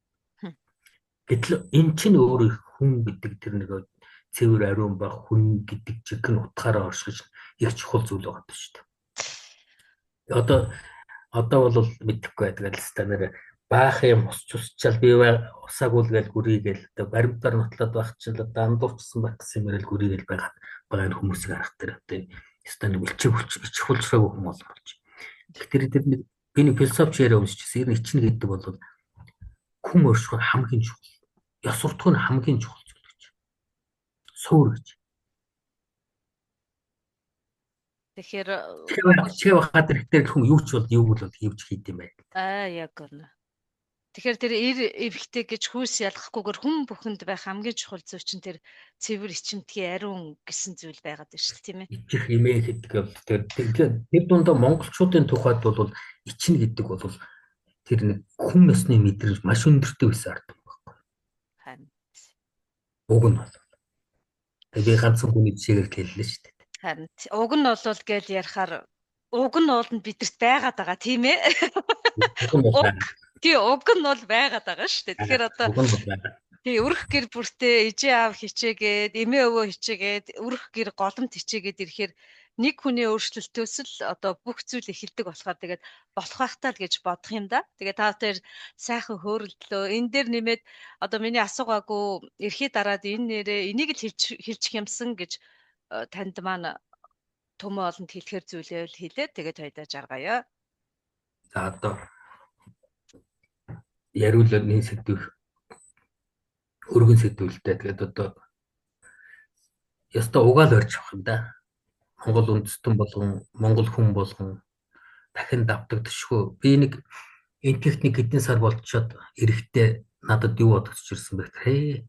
Гэтэл эн чинь өөрөө хүн гэдэг тэр нэг цэвэр ариун ба хүн гэдэг чиг нь утгаараа оршиж их чухал зүйл байгаа юм шүү дээ. Одоо бол мэдэхгүй байдаг л ста нэр баах юм усчаал би усаагүй л гээл гүрийгээл одоо баримтаар нотлоод байх чинь одоо андуурчсан байх гэсэн юмэрэл гүрийгээл байгаа хүмүүсийг харах тэр одоо стан үлчиг хулчраагүй хүмүүс болж. Тэгэхээр тэр нэг би нэг философч яриа уншижсэн. Ер нь ичнэ гэдэг бол хүн өршгөө хамгийн чухал. Ёс суртахуун хамгийн чухал зүйл гэж. Суур гэж. Тэгэхээр хаад хэрэгтэй хүн юу ч бол хийвч хийд юм байна. Яг гэнэ. Тэгэхээр тэр эвхтэй гэж хүүс ялахгүйгээр хүн бүхэнд байх хамгийн чухал зүйл чинь тэр цэвэр ичимтгий ариун гэсэн зүйл байгаад байна шүү дээ, тийм ээ. Ичих имээ гэдэг бол тэр дундаа монголчуудын тухайд бол ичнэ гэдэг бол тэр нэг хүн ёсны мэдрэмж маш өндөртэй байсан ард юм байна. Харин. Уг нь бол. Тэгээ ганцхан хүний жишээгээр хэллээ шүү дээ. Харин уг нь бол гэж ярихаар уг нь бол бидэрт байгаад байгаа тийм ээ. Тий, уг нь бол байгаад байгаа шүү дээ. Тэгэхээр одоо тий өрх гэр бүртээ ижээ аав хичээгээд, эмээ өвөө хичээгээд, өрх гэр голомт хичээгээд ирэхээр нэг хүний өөрчлөлтөөс л одоо бүх зүйл эхэлдэг болохоор тэгээд болох байхтаа л гэж бодох юм да. Тэгээд та тэр сайхан хөөрөлдлөө. Энэ дээр нэмээд одоо миний асуугаагүй эрхий дараад энэ нэрээ энийг л хэлчих юмсан гэж танд маань төмөө олонд хэлэхэр зүйлээ л хэлээд тэгээд хойдоо жаргая. За одоо яриулаад нэг сэдвэх өргөн сэдвэлтэй. Тэгээд одоо ястаа угаал орж авах юм да. Монгол үндэстэн болгон, монгол хүн болгон дахин давтагдчихгүй. Би нэг энэ техник хэдэн сар болчиход эрэхтэй надад юу бодогдож ирсэн бэ гэхээр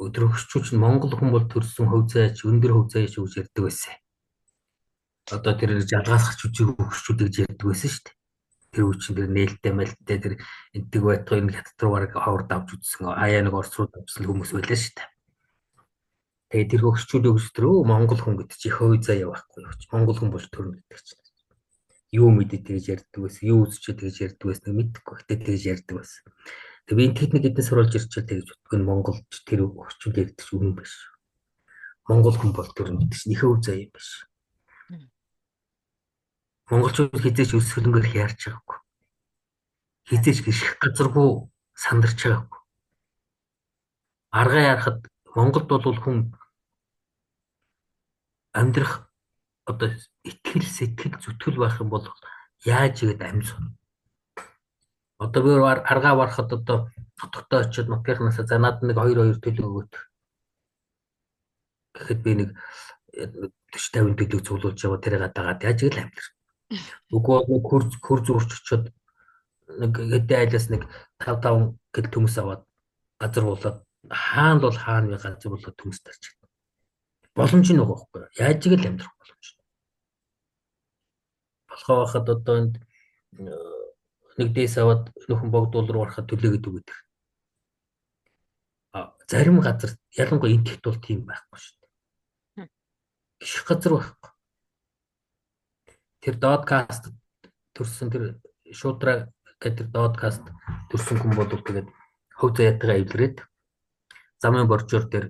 өдрөгчч монгол хүн бол төрсөн хөв зайч, өндөр хөв зайч гэж ярьдаг байсан. Одоо тэр жалгаасгач үжиг хөгшчүүд гэж ярьдаг байсан шүү дээ. Тэр үчин тэр нээлттэй мэлттэй тэр энтэг байтгаа энэ хятад руу хавар давж үзсэн. Аяа нэг орц руу давсан хүмүүс байлаа шүү дээ. Тэгээд тэр хөгшчүүд өгсдрөө монгол хүн гэдэг чи хой заяа байхгүй юу? Монгол хүн бол төрн гэдэг чинь. Юу мэдээд тэгж ярьдаг байсан, юу үзчихэд тэгж ярьдаг байсан, мэдэхгүй гэхдээ тэгж ярьдаг байсан. Тэгээд би энэ техник эднээс сурулж ирчихэл тэгж боддог нь монголч тэр хөгшчүүд ярьдаг ч үнэн биш. Монгол хүн бол төрн гэдэг чинь их хой заяа юм биш. Монголчууд хизээч өс хөлөнгөөр яарч байгаагүй. Хизээч гიშх газаргүй сандарч байгаагүй. Аргаа ярахад Монголд бол хүн амьдрах одоо итгэл сэтгэл зүтгэл байх юм бол яаж игээд амьд. Одоо би аргаа барахад одоо нутагтаа очиод нутгийнхнаас за надад нэг 2 төлөв өгөөд. Гэхэд би нэг 40 50 төлөв цуглуулж яваа тэрийг дагаад яаж игээл амьд. Үгүй нэг хөр зурч очиод нэг хэдэн айлаас нэг 5 гэл төмс аваад газар болоод хаана бол хаана газар болоод төмс тарч. Боломж нь байгаа байхгүй. Яаж игээл амьдрах боломж. Болохоо байхад одоо энд нэг дэс аваад нөхөн богдуул руу ороход төлөөгээд өгöd. Зарим газар ялангуяа энэ тэгт бол тийм байхгүй шүү дээ. Гişх газар байхгүй. Тэр додкаст төрсөн тэр шуудраа гэдэг додкаст төрсөн хүн бол тэгээд хөв заяатайгаа эвлэрээд замын боржоор дээр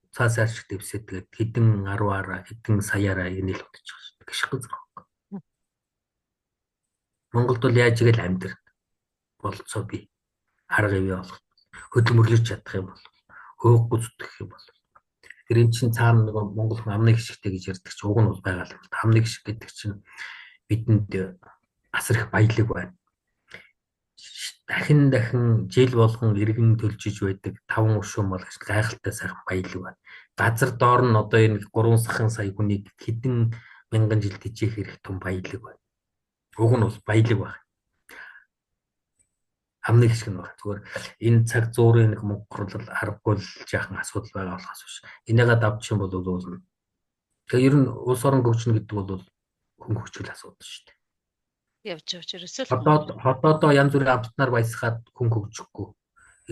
цаас арчиг дэвсээд тэгээд хэдэн 10-аараа хэдэн саяараа инээл утчих шүү дээ. Гişх газар байхгүй. Монголд бол яаж игээл амьдрах болцоо би арга ивэ болох хөдөлмөрлөж чадах юм бол хөөхгүй зүтгэх юм бол тэр эн чинь цаана нэг монгол хүн амны гიშгтэй гэж ярьдаг ч уг нь бол байгаа л байна. Амны гიშг гэдэг чинь бидэнд асар их баялаг байна. дахин жил болгон иргэн төлжиж байдаг 5 уршуун мал гэж гайхалтай сайхан баялаг байна. Газар доор нь одоо энэ 3 сая хүнийг хэдэн мянган жил тэжээх хэрэг том баялаг байна. Уг нь бол баялаг байна. Амны хэсэг нь байна. Зүгээр энэ цаг зуурын нэг мөнгөрлөл аргагүй л жаахан асуудал байгаа болохоос биш. Энийгээ давчих юм бол уулна. Тэгээ ер нь улс орон хөгжинө гэдэг бол хүн хөгжил асуудал шүү дээ. Явж ерөөсөө Хотоодоо янз бүрийн амтнаар баясгаад хүн хөгжихгүй.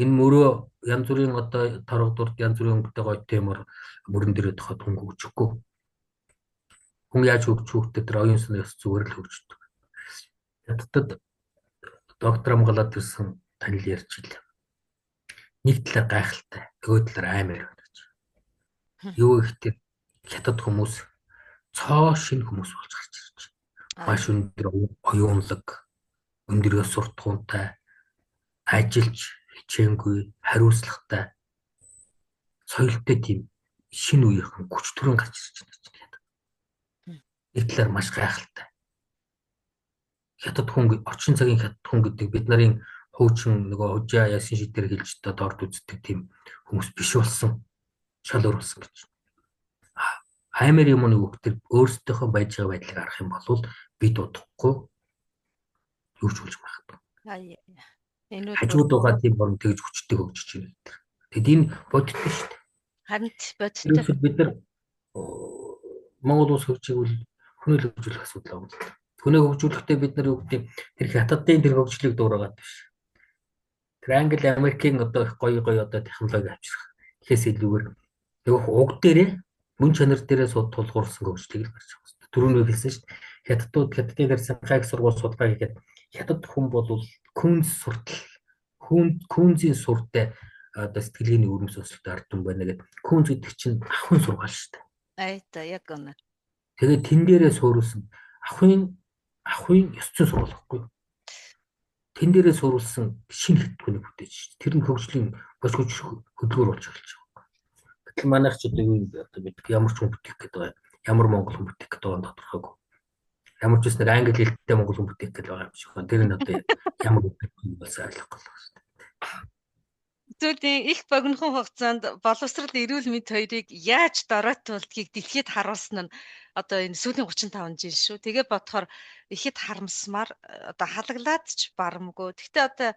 Энэ мөрөө янз бүрийн одоо торгодурд янз бүрийн өнгөтэй гоё темор мөрөн дээрээ тоход хүн хөгжихгүй. Хүн яаж хөгжих вэ? Тэр оюун санаа ёс зүгээр л хөгждөг. Хятадд доктор амгалаад ирсэн танил ярьж ил. Нэг талаар гайхалтай, нөгөө талаар аймаар байна гэж. Юу ихтэй хятад хүмүүс цоо шинэ хүмүүс болж гарч ирж байна. Маш өндөр оюунлаг, өндөр ёс суртахуунтай, ажиллаж хичээнгүй, хариуцлагатай, соёлтой тийм шинэ үеийнхэн хүч төрөн гарч ирж байна гэж хэлээд. Нэг талаар маш гайхалтай. Хятад хүн, орчин цагийн хятад хүн гэдэг бид нарын хуучин нөгөө хужаа ясын шидээр хэлж дорд үздэг тийм хүмүүс биш болсон, шал өөр болсон гэж. Аймаар юмны хүүхдэр өөрсдийнхөө байж байгаа байдлыг харах юм бол бид удахгүй юу ч болж магадгүй. Хажууд байгаа тийм борон тэгж хүчтэй хөгжиж байна гэдэг. Тэгэд энэ бодиттой шүү дээ. Харин бодиттой. Бид нар Монгол улс хөгжиж хүнээ л хөгжүүлэх асуудал байна. Хүнээ хөгжүүлэхдээ бид нар юу гэдэг тэр хятадын тэр хөгжлийг дуурайгаад биш. Тэр Англи, Америкийн одоо их гоё одоо технологи авчрах. Тэгэхээс илүүгээр нөгөө уг дээрээ мөн чанар дээрээ сууд тулгуурсан хөгжлийг л гарч байгаа юм. Түрүүний хэлсэн шүү дээ. Хятадын тэр санхайг сургууль судалгаа хийгээд хятад хүн бол күнз суртал күнзийн суртай одоо сэтгэлгээний өрөмс өсөлтөд ард түмэн байна гэдэг. Күнз гэдэг чинь ахын сургаал шүү дээ. Айта яг үнэ. Тэгээд тэн дээрээ суурилсан ахын ёс зүйн сургаал гэхгүй. Тэн дээрээ суурилсан шинэ хэтгүүнийг бүтээж шүү дээ. Тэр нь хөгжлийн бос хөдөлгөөр болж эхэлж байгаа. Гэтэл манайх ч одоо юу одоо бид ямар ч хүн бүтээх гэдэг байгаа. Ямар монгол хүн бүтээх гэдэг байгаа тодорхойгүй. Ямар ч үснээр англи хэлтэй монгол хүн бүтээх гэдэг байгаа юм шиг байна. Тэр нь одоо ямар хүн болсон ойлгохгүй л байна. Зүйлийн их богинохон хугацаанд боловсрал эрүүл мэнд хоёрыг яаж доройтуулдгийг дэлхийд харуулсан нь одоо энэ сүүлийн 35 жил шүү. Тэгээ бодохоор ихэд харамсмаар одоо халаглаад ч барамгүй. Гэхдээ одоо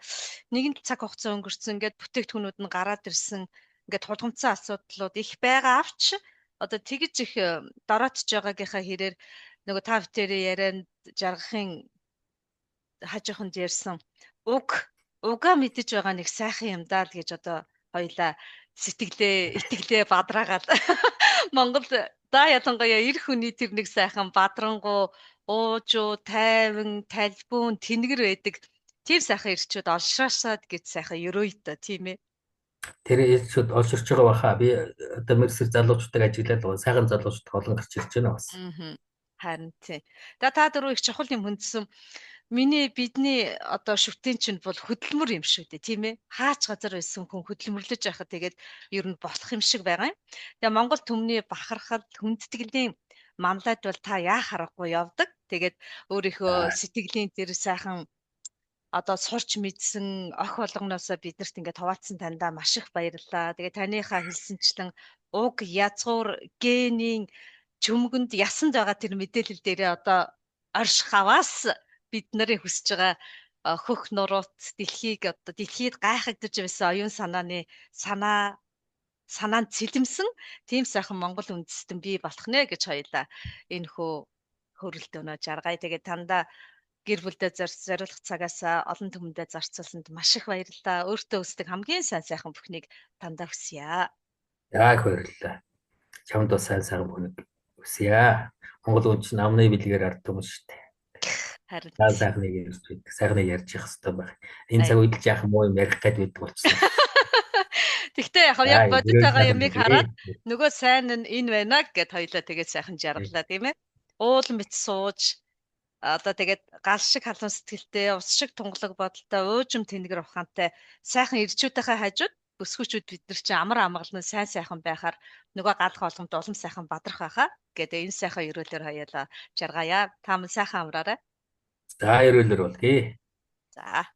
нэгэн цаг хугацаа өнгөрцөн ингээд бүтээгдэхүүнүүд нь гараад ирсэн ингээд тулгымцсан асуудлууд их байгаа авч одоо тэгж их дороотж байгаагийнхаа хэрээр нөгөө та бүхэн ярианд жаргахын хажууханд ярьсан уга мэдэж байгаа нэг сайхан юм даа л гэж одоо хоёлаа итгэлээ бадраагаад Монгол ялангуяа эр хүний тэр нэг сайхан бадрангуу уужуу тайван талбун тэнгэр байдаг тэр сайхан ирчүүд олшраасаад гэж сайхан ерөөйдөө тийм ээ. Тэр ирчүүд олширч байгаа баха. Би одоо мэрсэр залуучуудыг ажиглаад байгаа. Сайхан залуучууд олон гарч ирж байна бас. Харин тийм. Та дөрөв их чухал юм хүндсэн. Бидний одоо шүтэн чинь бол хөдөлмөр юм шүү дээ, тийм ээ. Хаач газар байсан хүн хөдөлмөрлөж байхад тэгээд ер нь болох юм шиг байгаа юм. Тэгээ Монгол төмний бахархал хүндтгэлийн мамлайд бол та яах аргагүй явдаг. Тэгээд өөрийнхөө сэтгэлийн тэр сайхан одоо сурч мэдсэн ох болгоноосоо биднэрт ингээд хуваалцсан таньдаа маш их баярлалаа. Тэгээ таныхаа хэлсэнчлэн уг язгуур генийн чөмгөнд ясанд байгаа тэр мэдээлэл дээрээ одоо орш хаваас бид нарын хүсэж байгаа хөх нурууц дэлхийд гайхагдаж байсан оюун санаанд цэлэмсэн тийм сайхан Монгол үндэстэн бий болох нэ гэж хоёлаа энэ хөрөлтөөнөө жаргая. Тэгээд тандаа гэр бүлдээ зориулах цагаас олон түмэндээ зарцуулсанд маш их баярлалаа. Өөртөө өсдөг хамгийн сайхан бүхнийг тандаа хүсье. Яг баярлалаа. Чамд бас сайн бүхнийг хүсье. Монгол хүн чинь амны бэлгээр ард түмэн шүү дээ. Харин сайхныг ярьж явах хэрэгтэй байна. Энэ цаг үед л яах муу юм ярих гээд байдаг болчихсон. Тэгтээ яг бодит байгаа юмыг хараад нөгөө сайн нь энэ байна гэд хоёлаа тэгээд сайхан жаргалаа тийм ээ. Уул мэт сууж одоо тэгээд гал шиг халуун сэтгэлтэй, ус шиг тунгалаг бодолтой, уужим тэнгэр ухаантай сайхан ирчүүдийнхээ хажууд өсгөөчүүд бид нар чинь амар амгалан сайхан байхаар нөгөө галх болгомд улам сайхан бадрах байхаа гэдэг энэ сайхан өрөөлөөр хоёлаа жаргая. Та мөн сайхан амраарай. За эрүүлэр болъё. За.